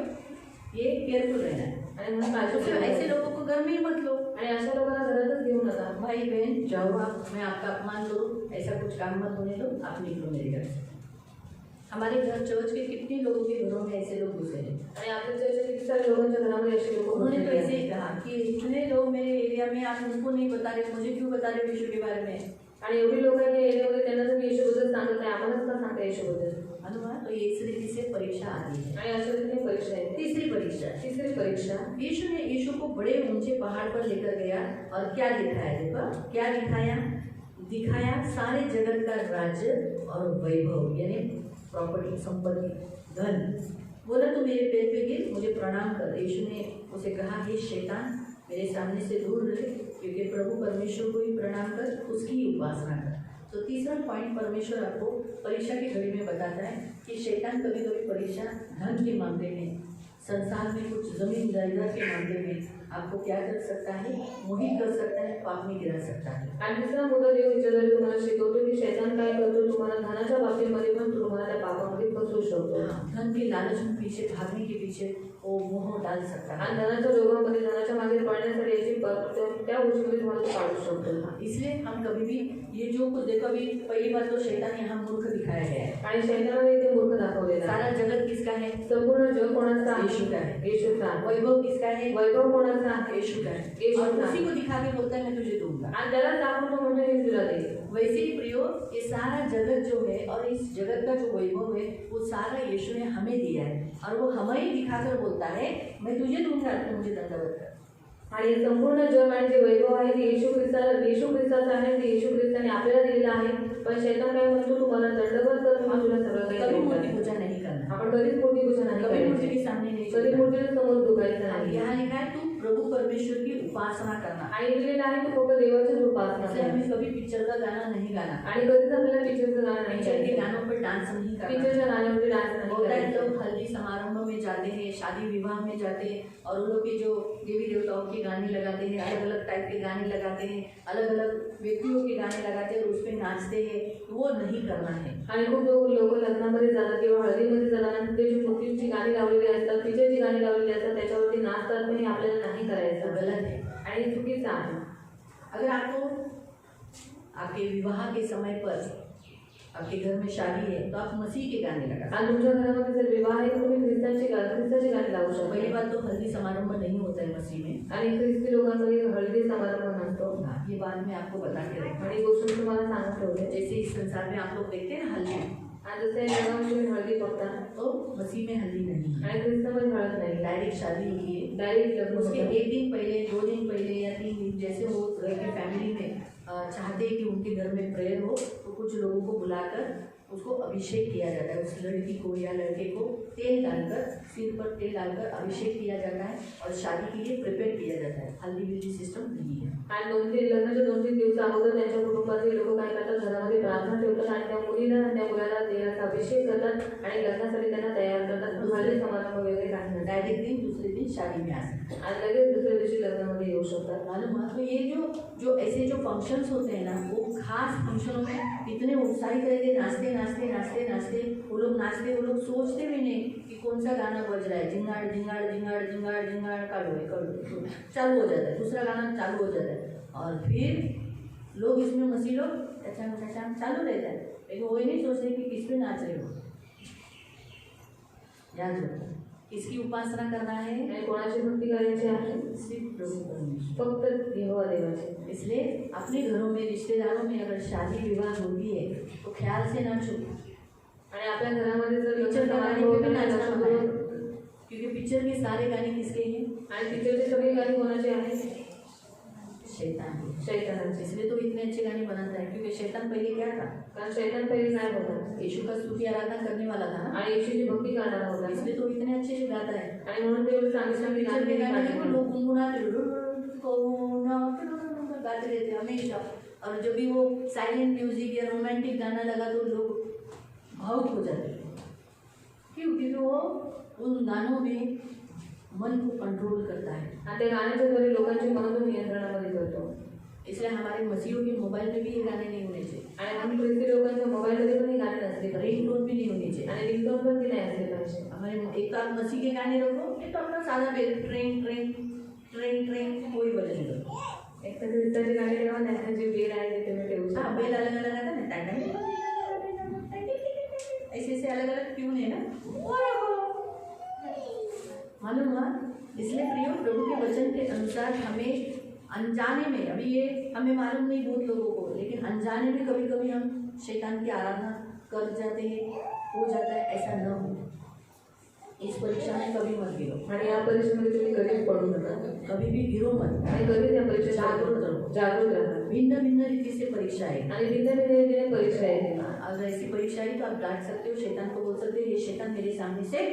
ये केयरफुल रहना है. आणि म्हणून काळजी ऐसे लोगों को घर में ही मत लो. आणि अशा लोकांना घरातच घेऊ नका. भाई बहन जाओ, आप मैं आपका अपमान करूँ, ऐसा कुछ काम मत होने दो, आप निकलो मेरे घर से. हमारे घर चर्च के कितने लोगों के घरों में ऐसे लोग घुसे हैं। आणि आपल्या चर्चेत किती सारे लोकांच्या घरामध्ये असे लोक उन्होंने तो घुसलेले ऐसे आहेत. ही कहा कि इतने लोग मेरे एरिया में, आप उनको नहीं बता रहे, मुझे क्यों बता रहे हो यीशु के बारे में। आणि एवढी लोक या एरियामध्ये त्यांना तुम्ही येशूबद्दल सांगत नाही, आम्हालाच का सांगता येशूबद्दल. अनुमान तो ये इस रीति से परीक्षा आ रही है। आणि अशा रीतीने परीक्षा आहे. तीसरी परीक्षा, तिसरी परीक्षा. यीशु को बड़े ऊंचे पहाड़ पर लेकर गया और क्या दिखाया, देखो क्या दिखाया सारे जगत का राज्य और वैभव, यानी प्रॉपर्टी, संपत्ति, धन। बोला तू मेरे पैर पे गिर, मुझे प्रणाम कर। यीशु ने उसे कहा, हे शैतान, मेरे सामने से दूर रहे, क्योंकि प्रभु परमेश्वर को ही प्रणाम कर, उसकी ही उपासना कर। तो तीसरा पॉइंट परमेश्वर आपको परीक्षा की घड़ी में बताता है कि शैतान कभी कभी परीक्षा धन के मामले में, संसार में कुछ जमीन जायदाद के मामले में आपको क्या कर सकता है, मोहित कर सकता है, पाप में गिरा सकता है। आणि तिसरा मुद्दा देव विचारायला तुम्हाला शिकवतो की शैतान काय करतो, तुम्हाला धनाच्या बाबतीमध्ये पण तुम्हाला त्या पापामध्ये फसवू शकतो. धन के लालच में पीछे भागने के पीछे वो मोह डाल सकता है। आणि धनाच्या लोभामध्ये, धनाच्या मागे पडण्यासाठी याची त्या गोष्टीमध्ये तुम्हाला तो काढू शकतो. इसलिए हम कभी भी ये जो कुछ देखो, अभी पहली बार तो शैतान यहाँ मूर्ख दिखाया गया है। आणि शैतानाने इथे मूर्ख दाखवलेला आहे. सारा जगत किसका है? संपूर्ण जग कोणाचा आहे? यीशु का है। येशूचा आहे. वैभव किसका है? वैभव कोणाचा आहे? यीशु का है। यीशु और का उसी है. को दिखा के बोलता है मैं तुझे दूंगा। आणि त्याला दाखवतो म्हणजे मी तुला देईन. वैसे ही प्रियो, ये सारा जगत जो है और इस जगत का जो वैभव है वो सारा यीशु ने हमें दिया है, और वो हमें ही दिखाकर बोलता है मैं तुझे दूंगा, तू मुझे दंडवत कर। आणि संपूर्ण जग आणि जे वैभव आहे ते येशू ख्रिस्ताचं आहे, ते येशू ख्रिस्ताने आपल्याला दिलेलं आहे. पण शैतान काय म्हणतो, तुम्हाला दंडवत कर, मी तुला सगळं काही कभी देईन. मूर्ति पूजा नहीं करना, आपण कधीच मूर्ती पूजा नाही कभी मूर्ति करायची, के सामने नहीं कधी झुकना। मूर्तीच्या समोर झुकायचं नाही. यहाँ लिखा है तू प्रभु परमेश्वर की उपासना करना। आणि दिलेलं आहे की फक्त देवाचीच उपासना इसलिए करा. हमें कभी पिक्चर का गाना नहीं गाना, आणि कधीच आपल्याला पिक्चरचं गाणं नाही पिक्चर के गायचं. गानों पर डांस नहीं करना। पिक्चरच्या गाण्यामध्ये डान्स नाही होता है करायचं. लोग हल्दी समारोह में जाते हैं, शादी विवाह में जाते हैं, और उन लोग के जो देवी देवताओं के गाने लगाते हैं, अलग अलग टाइप के गाने लगाते हैं, अलग अलग व्यक्तियों के गाने लगाते हैं और उस पर नाचते हैं, वो नहीं करना है। आणि खूप लोक लग्नामध्ये जातात किंवा हळदीमध्ये जातात, ते जी मूर्तीची गाणी लावलेली असतात, पिक्चरची गाणी लावलेली असतात, त्याच्यावरती नाचतात, पण हे आपल्याला नाही तो करायचं. गलत है। आणि हे चुकीचं आहे. अगर आपको आपके विवाह के समय पर आपके घर में शादी है तो आप मसीह के गाने लगा सकते आणि तुमच्या घरामध्ये जर विवाह आहे तर तुम्ही ख्रिस्ताची गाणी लावू हो। पहली शकता. बात तो हल्दी समारोह नहीं होता है मसीह में। आणि ख्रिस्ती लोकांमध्ये हळदी समारंभ नसतो. हाँ, ये बात मैं आपको बता के रखी। आणि गोष्ट तुम्हाला सांगून ठेवते. जैसे इस संसार में आप लोग देखते हैं ना हल्दी, आणि जसे जगामध्ये तुम्ही हळदी बघता, तो मसीह में हल्दी नहीं है। आणि ख्रिस्तामध्ये हळद नाही, डायरेक्ट शादी होती है, डायरेक्ट लग्न उसके होतं. 1 दिन पहले, 2 दिन पहले या 3 दिन, जैसे वो घर की फैमिली में चाहते हैं कि उनके घर में प्रेयर हो, तो कुछ लोगों को बुलाकर उसको अभिषेक किया जाता है। उस लड़की को या लड़के को तेल डालकर, सिर पर तेल डालकर अभिषेक किया जाता है और शादी के लिए प्रिपेयर किया जाता है। हल्दी विल्दी सिस्टम नहीं है। आणि लग्नाच्या 2-3 दिवस अगोदर त्यांच्या कुटुंबातील लोक काय करतात, घरामध्ये प्रार्थना ठेवतात आणि त्या मुलीला आणि त्या मुलाला तेलाचा अभिषेक करतात आणि लग्नासाठी त्यांना तयार करतात. हळदी समारंभ वगैरे काही नाही. डायरेक्ट दिन दूसरे दिन शादी में आ सकते हैं। आणि लगेच दुसऱ्या दिवशी लग्नामध्ये येऊ शकतात. मालूम है? तो ये जो ऐसे जो फंक्शंस होते हैं ना, वो खास फंक्शनों में इतने उत्साहित रहते, नाचते नाचते नाचते नाचते, वो लोग नाचते, वो लोग सोचते भी नहीं कि कौन सा गाना बज रहा है। जिंगाड़ जिंगाड़ जिंगाड़ जिंगाड़ जिंगाड़ काटो चालू हो जाता है, दूसरा गाना चालू हो जाता है, और फिर लोग इसमें मसीह लोग टचाम चालू रहता है, लेकिन वो ही नहीं सोच रहे कि किस पे नाच रहे हो। याद रखो, किसकी उपासना करना है? आणि कोणाची भक्ती करायची आहे? सिर्फ प्रभु परमेश्वर। फक्त यहोवा देवाची. इसलिए अपने घरों में, रिश्तेदारों में अगर शादी विवाह होती है तो ख्याल से नाचो। आणि आपल्या घरामध्ये जर पिक्चर लग्न का गाने समारंभ पे भी होत नाचना असेल मना तर- है, क्योंकि पिक्चर के सारे गाने किसके हैं? आणि पिक्चरचे सगळे गाणी कोणाचे आहेत? शैतान के। शैतानाचे. इसलिए तो इतने अच्छे गाने बनाता है, क्योंकि शैतान पहले क्या था? कारण शैतान पहिले काय होता? यीशु का स्तुति आराधना करने वाला था ना, आणि येशूची भक्ती करणारा होता. इसलिए तो इतने अच्छे से गाता है। आणि म्हणून ते चांगली चांगली पिक्चर के गाने देखो, गाणी लोग गुनगुनाते गाते रहते हमेशा, और जब भी वो साइलेंट म्यूजिक या रोमांटिक गाना लगा तो लोग भावुक हो जाते हैं। क्यों? क्योंकि वो उन गानों में मन को कंट्रोल करता है। आणि त्या गाण्याच्या द्वारे लोकांचे मन नियंत्रणामध्ये करतो. इसलिए हमारे मसीहों के मोबाइल में भी ये गाने नहीं होने चाहिए, आणि म्हणून ख्रिस्ती लोकांच्या मोबाईलमध्ये पण हे गाणे नसले पाहिजे. रिंगटोन भी नहीं होनी चाहिए। आणि रिंगटोन पण ती नाही असले पाहिजे. हमारे एक तो आप मसीह के गाने रखो, एक तो अपना सादा बेल ट्रेन ट्रेन ट्रेन ट्रेन कोई भजन करो। एक तर ख्रिस्ताचे गाणे ठेवा, नाहीतर जे बेल आहे ते तुम्ही ठेवू हाँ, शकता. बेल अलग अलग आता है ना, ऐसे ऐसे अलग अलग ट्यून है ना, वो रखो। मालूम हुआ? इसलिए प्रियो, प्रभु के वचन के अनुसार हमें अनजाने में, अभी ये हमें मालूम नहीं बहुत लोगों को, लेकिन अनजाने में कभी कभी हम शैतान की आराधना कर जाते हैं, हो जाता है, ऐसा न हो। इस परीक्षा में कभी मत गिरो, आणि या परीक्षेमध्ये तुम्ही कधीच पडू नका, कभी भी गिरो मत, आणि कधीच या परीक्षेत जागरूक राहा। भिन्न भिन्न रीति से परीक्षा है, आणि भिन्न भिन्न रीतीने परीक्षा आहे। अगर ऐसी परीक्षा है तो आप डांट सकते हो, शैतान को बोल सकते हो, ये शैतान मेरे सामने से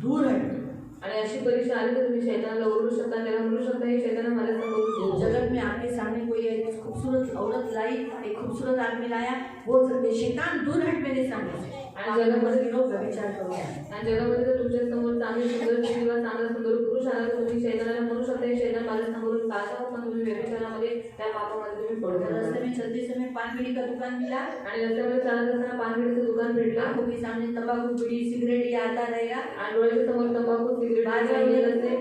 दूर हट। आणि अशी परीक्षा आली तर तुम्ही शैतानाला ओरडू शकता, त्याला म्हणू शकता हे शैतान माझ्या समोर जगत में आपके सामने कोई एक खूबसूरत औरत लाई, एक खूबसूरत आदमी लाया, बोल सकते शैतान दूर हट मेरे सामने से, आणि जगामध्ये लोग व्यभिचार करो। आणि जगामध्ये जर तुमच्या समोर चांगली सुंदर स्त्री किंवा चांगला सुंदर पुरुष आला तर तुम्ही शैतानाला म्हणू शकता हे शैतान माझ्या समोरून जाता हो, पण तुम्ही व्यभिचारामध्ये त्या पापामध्ये तुम्ही पडू नका। रास्ते में चलते समय पान बीड़ी का दुकान मिला, आणि रस्त्यामध्ये चालत असताना पान बीडीचं दुकान भेटलं, आंखों के सामने तंबाकू बीड़ी सिगरेट ये आता रहेगा, आणि डोळ्याच्या समोर तंबाखू सिगरेट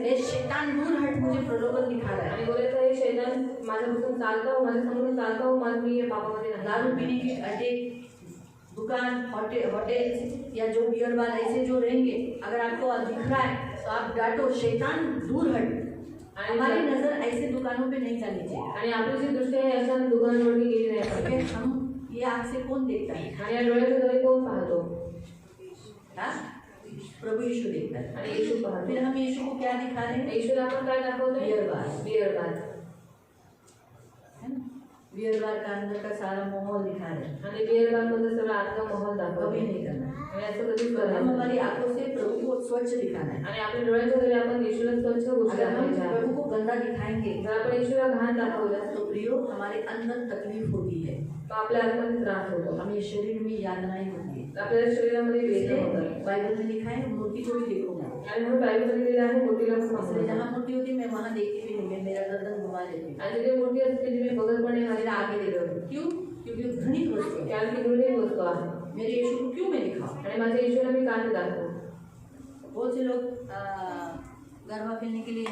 ये शैतान दूर हट मुझे प्रलोभन दिखा रहा है, आणि बोलायचं हे शैतान माझ्यापासून चालता हो, माझ्या समोरून चालता हो, माझ मी या पापामध्ये नाही। दारू पीने के अड्डे, दुकान, होटल या जो बियर बार ऐसे जो रहेंगे, अगर आपको दिख रहा है तो आप डांटो शैतान दूर हट। हमारी नजर ऐसे दुकानों पे नहीं जानी चाहिए, आणि आपली जी दृष्टी आहे अशा दुकानांवरती गेली नाही पाहिजे। हम ये आँख से कौन देखता है? आणि या डोळ्याच्या द्वारे कोण पाहतो? हाँ? प्रभु यीशु देखता है। आणि येशू पाहतो। फिर हम यीशु को क्या दिखा रहे हैं? येशूला आपण काय दाखवतो? बियर बार, बियर बार है ना? बियर बार का अंदर का सारा माहौल दिखा रहे हैं, आणि बियर बार मध्ये सगळं आतला माहोल दाखवतो। कभी नहीं करना, आणि असं कधीच हम करायचं हमारी आंखों से प्रभु को स्वच्छ दिखाना है। आणि आपल्या डोळ्याच्या द्वारे आपण येशूला स्वच्छ अगर गोष्टी हम दाखवायच्या। प्रभु को गंदा दिखाएंगे जर आपण येशूला घाण दाखवलं तो प्रियो हमारे अंदर तकलीफ होती है, तो आपल्या आतमध्ये त्रास होतो, हमें शरीर में यातनाएं होती है। आपल्या शरीरामध्ये वेदना होतात। इसलिए बाइबल में लिखा है मूर्ति को भी देखो मत, आणि म्हणून बायबलमध्ये लिहिलं आहे मूर्तीला पण इसलिए पाहू जहाँ नका। मूर्ति होती है मैं वहाँ देखती भी नहीं, मैं मेरा गर्दन घुमा लेती हूँ, आणि जिथे मूर्ती असते तिथे मी बघत पण नाही, मेरा माझ्या आगे देखो। क्यों? क्योंकि वो घृणित वस्तु है। कारण की घृणित वस्तू आहे। मेरे यीशु को क्यों मैं दिखाऊं? आणि माझ्या येशूला मी का दाखवू? बहुत से लोग गरबा खेलने के लिए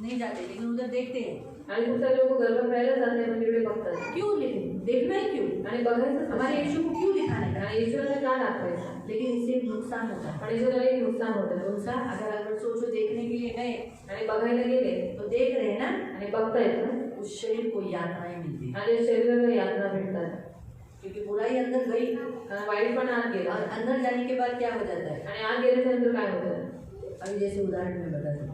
नहीं जाते, लेकिन उधर देखते हैं। आणि खूप सारे लोक गरबा खेळायला जात नाही, पण तिकडे बघतात। क्यों? लेकिन देखना ही क्यों? आणि बघायचं हमारे यीशु को क्यों दिखाना है? आणि येशूला का दाखवायचं? लेकिन इससे एक नुकसान होता है। पण येशूला एक नुकसान होतं। नुकसान अगर सोचो देखने के लिए गए आणि बघायला गेले तो देख रहे हैं ना, आणि बघतायत ना, उस शरीर को यातनाएं मिलती है, आणि शरीराला यातना भेटतात, क्योंकि बुराई अंदर गई कारण वाईट पण आत गेला। और अंदर जाने के बाद क्या हो जाता है? आणि आत गेल्याच्या नंतर काय होतं? अभी जैसे उदाहरण में बता दूं,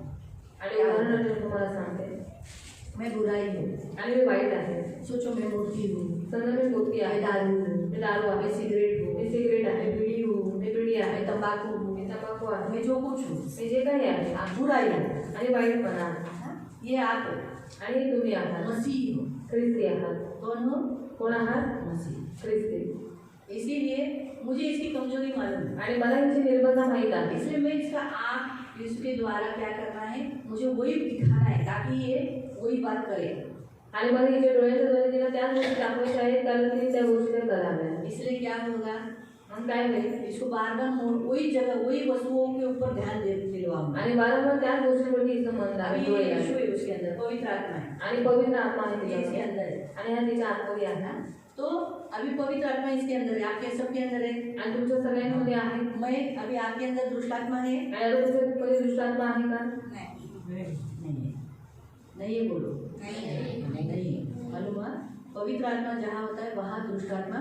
आणि उदाहरण मी तुम्हाला सांगते, मैं बुराई हूँ, आणि मी वाईट आहे। सोचो मैं मूर्ति हूँ, समजा मी मूर्ती मैं आहे, दारू हूँ, मी दारू आहे, मैं सिगरेट हूँ, मी सिगरेट आहे, मैं बीड़ी हूँ, मी बिडी आहे, मैं तंबाकू हूँ, मी तंबाखू आहे, मैं जो कुछ हूँ, मी जे काही आहे बुराई हूँ, आणि वाईटपणा, ये आप हो, आणि तुम्ही आहात मसीह हो। ख्रिस्ती आहात। कौन हो? कोण आहात? मसीह। ख्रिस्ती। इसीलिए मुझे इसकी कमजोरी मालूम है, आणि मला हिची निर्बंध माहीत आहे, इसलिए मैं इसका आप इसके द्वारा क्या करना है, मुझे वही दिखाना है ताकि ये वही बात करे। आणि मला हिच्या डोळ्याच्या द्वारे तिला त्याच गोष्टी दाखवायच्या आहेत, कारण तिने त्या गोष्टी त्या कराव्या। इसलिए क्या होगा, मग काय होईल? इसको बार बार वही जगह वही वस्तुओं के ऊपर ध्यान दिलवाऊंगा। आणि वारंवार त्याच गोष्टीवरती हिचं मन अभी लागेल। ये यीशु है उसके अंदर, पवित्र आत्मा है, आणि पवित्र आत्मा आहे ये इसके तिच्यामध्ये, अंदर है। आणि हा तिच्या आतमध्ये आहे। तो अभी पवित्र आत्मा इसके अंदर है, आपके सबके अंदर है, आणि तुमच्या सगळ्यांमध्ये आहे। मैं अभी आपके अंदर दुष्ट आत्मा है? आणि आता तुमच्यामध्ये दुष्ट आत्मा आहे का? नहीं, नहीं है, बोलो नहीं। मालूम हुआ? पवित्र आत्मा जहाँ होता है वहाँ दुष्ट आत्मा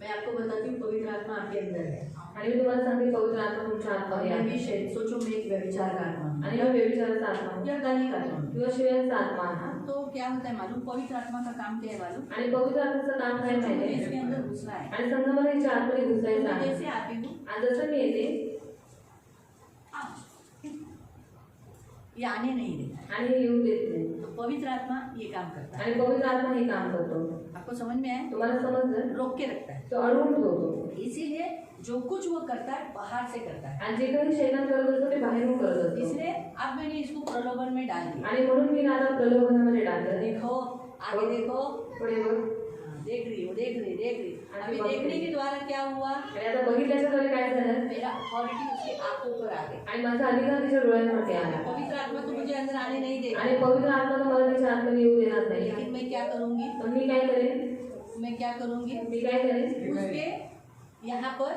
मैं आपको बताती हूँ, पवित्र आत्मा आपके अंदर है। आणि मी तुम्हाला सांगते पवित्र आत्मा तुमच्या आतमध्ये मैं आहे। भी सोचो मैं एक व्यभिचार का आत्मा हूँ आणि हा व्यभिचाराचा आत्मा या गाली का आत्मा हूँ। किंवा शिव्यांचा आत्मा आहे। तो क्या होता है मालूम? पवित्र आत्मा का काम क्या है मालूम? आणि पवित्र आत्म्याचं काम काय मुझे माहिती इसके आहे? अंदर घुसना है, आणि समजा मला हिच्या आतमध्ये घुसायचं मैं आहे, जैसे आती हूँ आणि जसं मी येते ये आने नहीं देता, आणि हे येऊ देत नाही, तो पवित्र आत्मा ये काम करता है। आणि पवित्र आत्मा हे काम करतो। आपको समझ में आया? तुम्हाला समजलं? रोक के रखता है, तो अडवून ठेवतो, इसीलिए जो कुछ वो करता है बाहर से करता है। आणि जे काही शैतान करत असतो ते बाहेरून करत असतो। इसलिए अब मैंने इसको प्रलोभन में डाल दिया। आणि म्हणून मी आता प्रलोभनामध्ये टाकलं। देखो आगे देखो, पुढे बघ, देख रही हो, देख रही। अभी देखने के द्वारा क्या हुआ, आणि आता बघितल्याच्या द्वारे काय झालं? मेरा अथॉरिटी उसकी आंखों पर आ गई। आणि माझा अधिकार तिच्या डोळ्यांवरती आला, पवित्र आत्मा तो मुझे अंदर आने नहीं देगा, आणि पवित्र आत्मा तर मला तिच्या आतमध्ये येऊ देणार नाही। लेकिन मैं क्या करूंगी, पण मी काय करेन? मैं क्या करूंगी, मी काय करेन? उसके यहाँ पर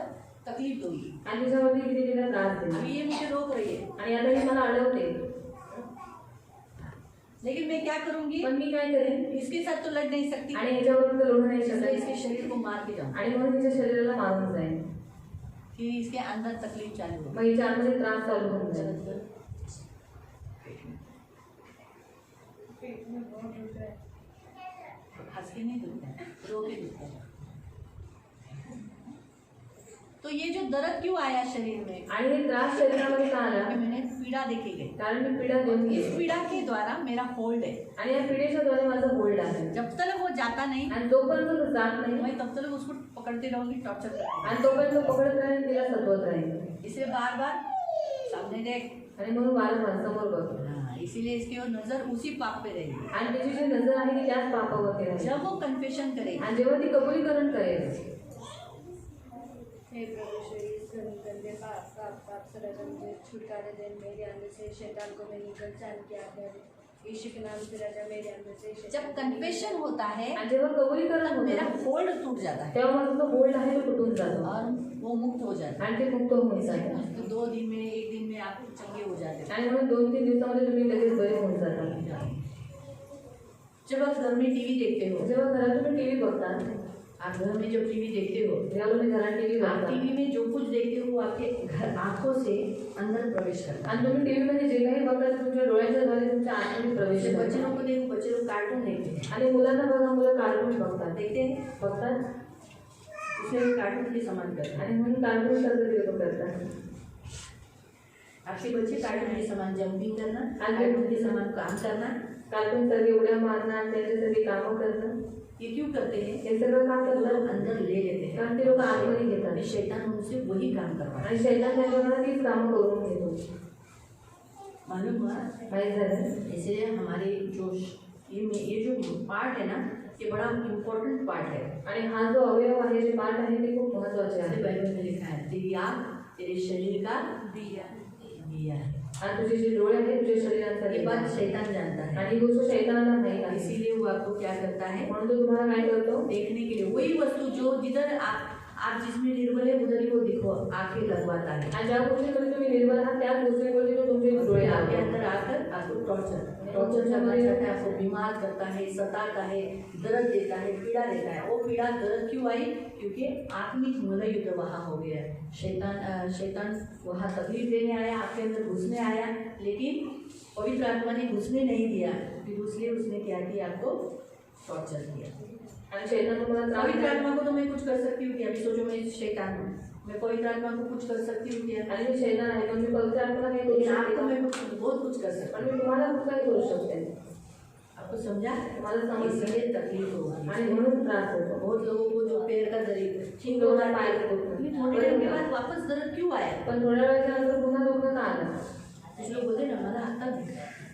तकलीफ होगी। आणि तिच्यावरती किती तिला त्रास देईल अभी ये मुझे रोक रही है, आणि आता ही मला अडवते, लेकिन मैं क्या करूंगी, पण मी काय करेन इसके साथ तो लड़ नहीं सकती, आणि याच्यावरून तर लढू नाही इसलिए शकत इसके शरीर को मार के जाऊं आणि म्हणून तिच्या शरीराला मारून जाईल, कि इसके अंदर तकलीफ चालू हो। मग हिच्या आतमध्ये त्रास चालू होऊन जाईल। हंस के नहीं दुखता है, रो के दुखता है। तो ये जो दर्द क्यों आया शरीर में, आणि हे त्रास शरीरामध्ये का आला, कि मैंने पीड़ा देखी गई, कारण मी पीडा देऊन इस गेली पीड़ा के द्वारा मेरा होल्ड है, आणि या पीडेच्या द्वारे माझं होल्ड आहे जब तक वो जाता नहीं आणि जोपर्यंत तो जात नाही मैं तब तक उसको पकड़ती रहूंगी, टॉर्चर करती आणि तोपर्यंत तो पकडत राहील, तिला सतवत राहील रहूंगी। इसलिए बार बार सामने देख, आणि म्हणून वारंवार समोर बघ हाँ, इसीलिए इसकी और नजर उसी पाप पे रहेगी। आणि तिची जी नजर आहे ती त्याच पापावरती राहील जब वो कन्फेशन करेगी, आणि जेव्हा ती कबुलीकरण करेल, हे प्रभु श्री गंदे पाप से राजा मुझे छुटकारे दे, मेरे अंदर से शैतान को मैं निकल जान की आज्ञा दे, यीशु के नाम से राजा मेरे अंदर से शैतान जब कन्फेशन होता है आणि जेव्हा कबुलीकरण तब मेरा होतं होल्ड टूट जाता है तेव्हा माझा जो होल्ड आहे तो तुटून जातो और वो मुक्त हो जाता आणि ते मुक्त होऊन जाते है। तो 2 दिन में 1 दिन में आप चंगे हो जाते हैं। आणि म्हणून 2-3 दिवसामध्ये तुम्ही लगेच बरे होऊन जाता। जब आप घर में टीवी देखते हो, जेव्हा घरात तुम्ही टीव्ही बघता, आप घर में जब टीवी देखते हो, जेव्हा तुम्ही घरात टीव्ही आप बघता टीवी में जो कुछ देखते हो वो आपके घर आंखों से अंदर प्रवेश करता है। आणि तुम्ही टीव्ही मध्ये जे काही बघता ते तुमच्या डोळ्याच्या द्वारे तुमच्या आतमध्ये प्रवेश जैसे करतो। बच्चों को देखो, बच्चे लोग कार्टून देखते हैं, आणि मुलांना बघा, मुलं कार्टून बघतात, देखते हैं, बघतात इसलिए वो कार्टून के समान करते हैं। आणि म्हणून कार्टून शब्द करतात। आपके बच्चे कार्टून के समान जंपिंग करना, कार्टून के समान काम करना, कार्टून सारखी उड्या मारणं आणि त्यांच्यासाठी कामं करणं, ये क्यों करते हैं? हे सगळं काम वो लोग करतात अंदर ले लेते हैं, कारण ते लोक आतमध्ये घेतात और शैतान उनसे वही काम करवाता है। आणि शैतान त्यांच्याकडे तीच कामं करून घेतो। मालूम हुआ? माहीत झालं? इसलिए हमारे जो ये जो पार्ट है ना, ये बड़ा इम्पोर्टेंट पार्ट है। आणि हा जो अवयव आहे, जे पार्ट आहे ते खूप महत्त्वाचे जैसे आहे। बाइबल में लिखा है, तेरी आँख तेरे शरीर का दिया दिया है। आणि तुझे जे डोळे आहेत तुझ्या शरीराचा ये बात शैतान जानता है, आणि ही गोष्ट शैतानाला माहीत आहे, इसीलिए वो आपको क्या करता है, म्हणून तो तुम्हाला काय करतो, देखने के लिए वही वस्तु जो जिधर आप जिसमें निर्बल है उधर ही वो दिखो आंखें लगवाता है, आणि ज्या गोष्टीमध्ये तुम्ही निर्बल आहात त्याच गोष्टीवरती तो तुमचे डोळे आपके लावतो अंदर आकर आपको टॉर्चर करना चाहता है, आपको बीमार करता है, सताता है, दर्द देता है, पीड़ा देता है। वो पीड़ा दर्द क्यों आई? क्योंकि आत्मिक मल्लयुद्ध वहाँ हो गया है। शैतान वहाँ तकलीफ देने आया, आपके अंदर घुसने आया, लेकिन पवित्र आत्मा ने घुसने नहीं दिया, फिर इसलिए उसने क्या किया, आपको टॉर्चर किया। आणि शैतान तुम्हाला त्रास पवित्र देतो। आत्मा को तो मैं कुछ कर सकती हूँ कि अभी सोचो मैं शैतान हूँ, मैं पवित्र आत्मा को कुछ कर सकती हूँ क्या? आणि मी शैतान आहे पण मी पवित्र आत्माला काही करू लेकिन शकते आपको का? मैं बहुत कुछ कर सकती पण मी तुम्हाला खूप काही करू शकते, हूँ। आपको समझा? तुम्हाला समजलं इसलिए तकलीफ आणि होगी। म्हणून त्रास होतो। बहुत लोगों को जो पैर का दर्द ठीक हो जाता है, लेकिन थोड़ी देर के बाद वापस दर्द क्यों आया? पण थोड्या वेळाच्या नंतर पुन्हा दुखणं का आलं? कुछ लोग बोलते ना मला आता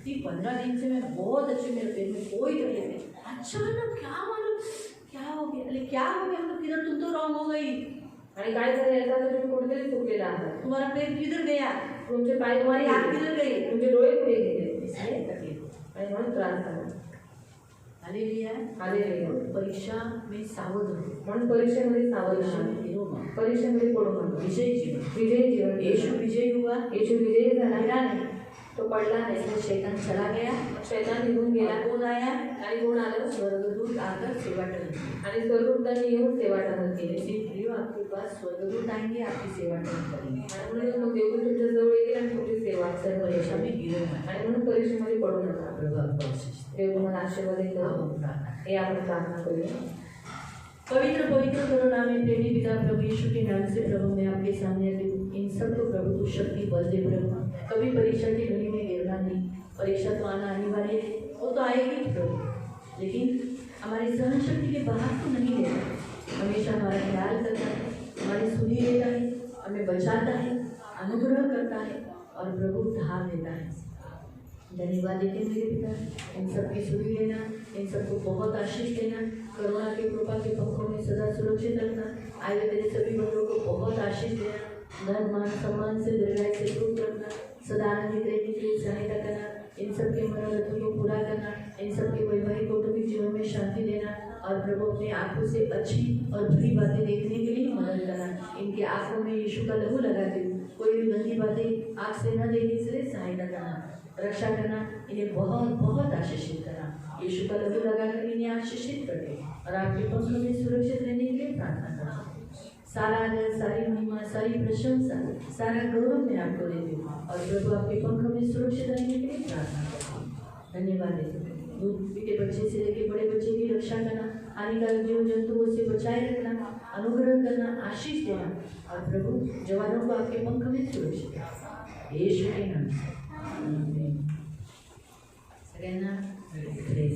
ती 15 दिन से मैं बहुत अच्छे, मेरे पेट में कोई तकलीफ नहीं। अच्छा मतलब क्या मालूम क्या हो गया? अरे क्या हो गया? मतलब किधर तुम तो रॉन्ग हो गई, आणि काय झालं याचा अर्थ तुम्ही कुठेतरी चुकलेला आहात, तुम्हारा पेट किधर गया, तुमचे पाय तुम्हारी कुठे आँख गेले? किधर गई, तुमचे डोळे कुठे गेले? इसलिए तकलीफ हो। आणि म्हणून त्रास झाला। हालेलुया। हालेलुया। परीक्षा में सावध रहो, म्हणून परीक्षेमध्ये सावध परीक्षा राहा, में गिरो मत, परीक्षेमध्ये पडू नका। विजय जीवन। विजयी जीवन यीशु विजयी हुआ, येशू विजयी झाला, गिरा नहीं, तो पडला नाही, ऐसे शैतान चला गया, शैतान निघून गेला और कौन आया? आणि कोण आलं? स्वर्गदूत आकर सेवा करने। आणि स्वर्गदूतांनी येऊन सेवा टहल केली। इसलिए प्रियो आपके पास स्वर्गदूत आएंगे, आपकी सेवा टहल करेंगे। आणि म्हणून मग देव तुमच्या जवळ येईल आणि तुमची सेवा परीक्षा करेल। में गिरो मत, आणि म्हणून परीक्षेमध्ये पडू नका। प्रभु आपको आशीष दे। देव तुम्हाला आशीर्वाद अब देतो। हम प्रार्थना हे आपण प्रार्थना करूया। पवित्र पवित्र करुणामय प्रेमी पिता प्रभु यीशु के नाम से प्रभु मैं आपके सामने आती हूँ। इन सबको प्रभु तू शक्ति बल दे प्रभु, कभी परीक्षा की घड़ी में गिरना नहीं। परीक्षा तो आना अनिवार्य है, वो तो आएगी प्रभु, लेकिन हमारी सहन शक्ति के बाहर तो नहीं लेता, हमेशा हमारा ख्याल करता है, हमारी सुनी लेता है, हमें बचाता है, अनुग्रह करता है और प्रभु धार देता है। धन्यवाद देते मेरे पिता, इन सबकी सुनी लेना, इन सबको बहुत आशीष देना, करुणा के कृपा के पंखों में सदा सुरक्षित रखना। आए हुए तेरे सभी बंदों को बहुत आशीष देना, धन मान सम्मान से दीर्घायु से दूर रखना, सदा आनंदित रहने के लिए सहायता करना, इन सबके मनोरथों को पूरा करना, इन सबके वैवाहिक कौटुंबिक जीवन में शांति देना और प्रभु अपने आंखों से अच्छी और बुरी बातें देखने के लिए मदद करना। इनके आंखों में यीशु का लहू लगाते हुए कोई भी गंदी बातें आँख से न देखने के लिए सहायता करना, रक्षा करना। इन्हें बहुत बहुत आशीषित करना। यीशु का लहू लगाकर इन्हें आशीषित करके और आपके पंखों में सुरक्षित रहने के लिए प्रार्थना करना। सारा आदर, सारी महिमा, सारी प्रशंसा, सारा गौरव मैं आपको देती हूँ और प्रभु आपके पंखों में सुरक्षित रहने के लिए प्रार्थना करती हूँ। धन्यवाद देती हूँ। दूध पीते बच्चे से लेकर बड़े बच्चे की रक्षा करना, हानिकारक जीव जंतुओं से बचाए रखना, अनुग्रह करना, आशीष देना और प्रभु जवानों को आपके पंख में सुरक्षित रखना। यीशु के नाम से आमीन। सगळ्यांना प्रेज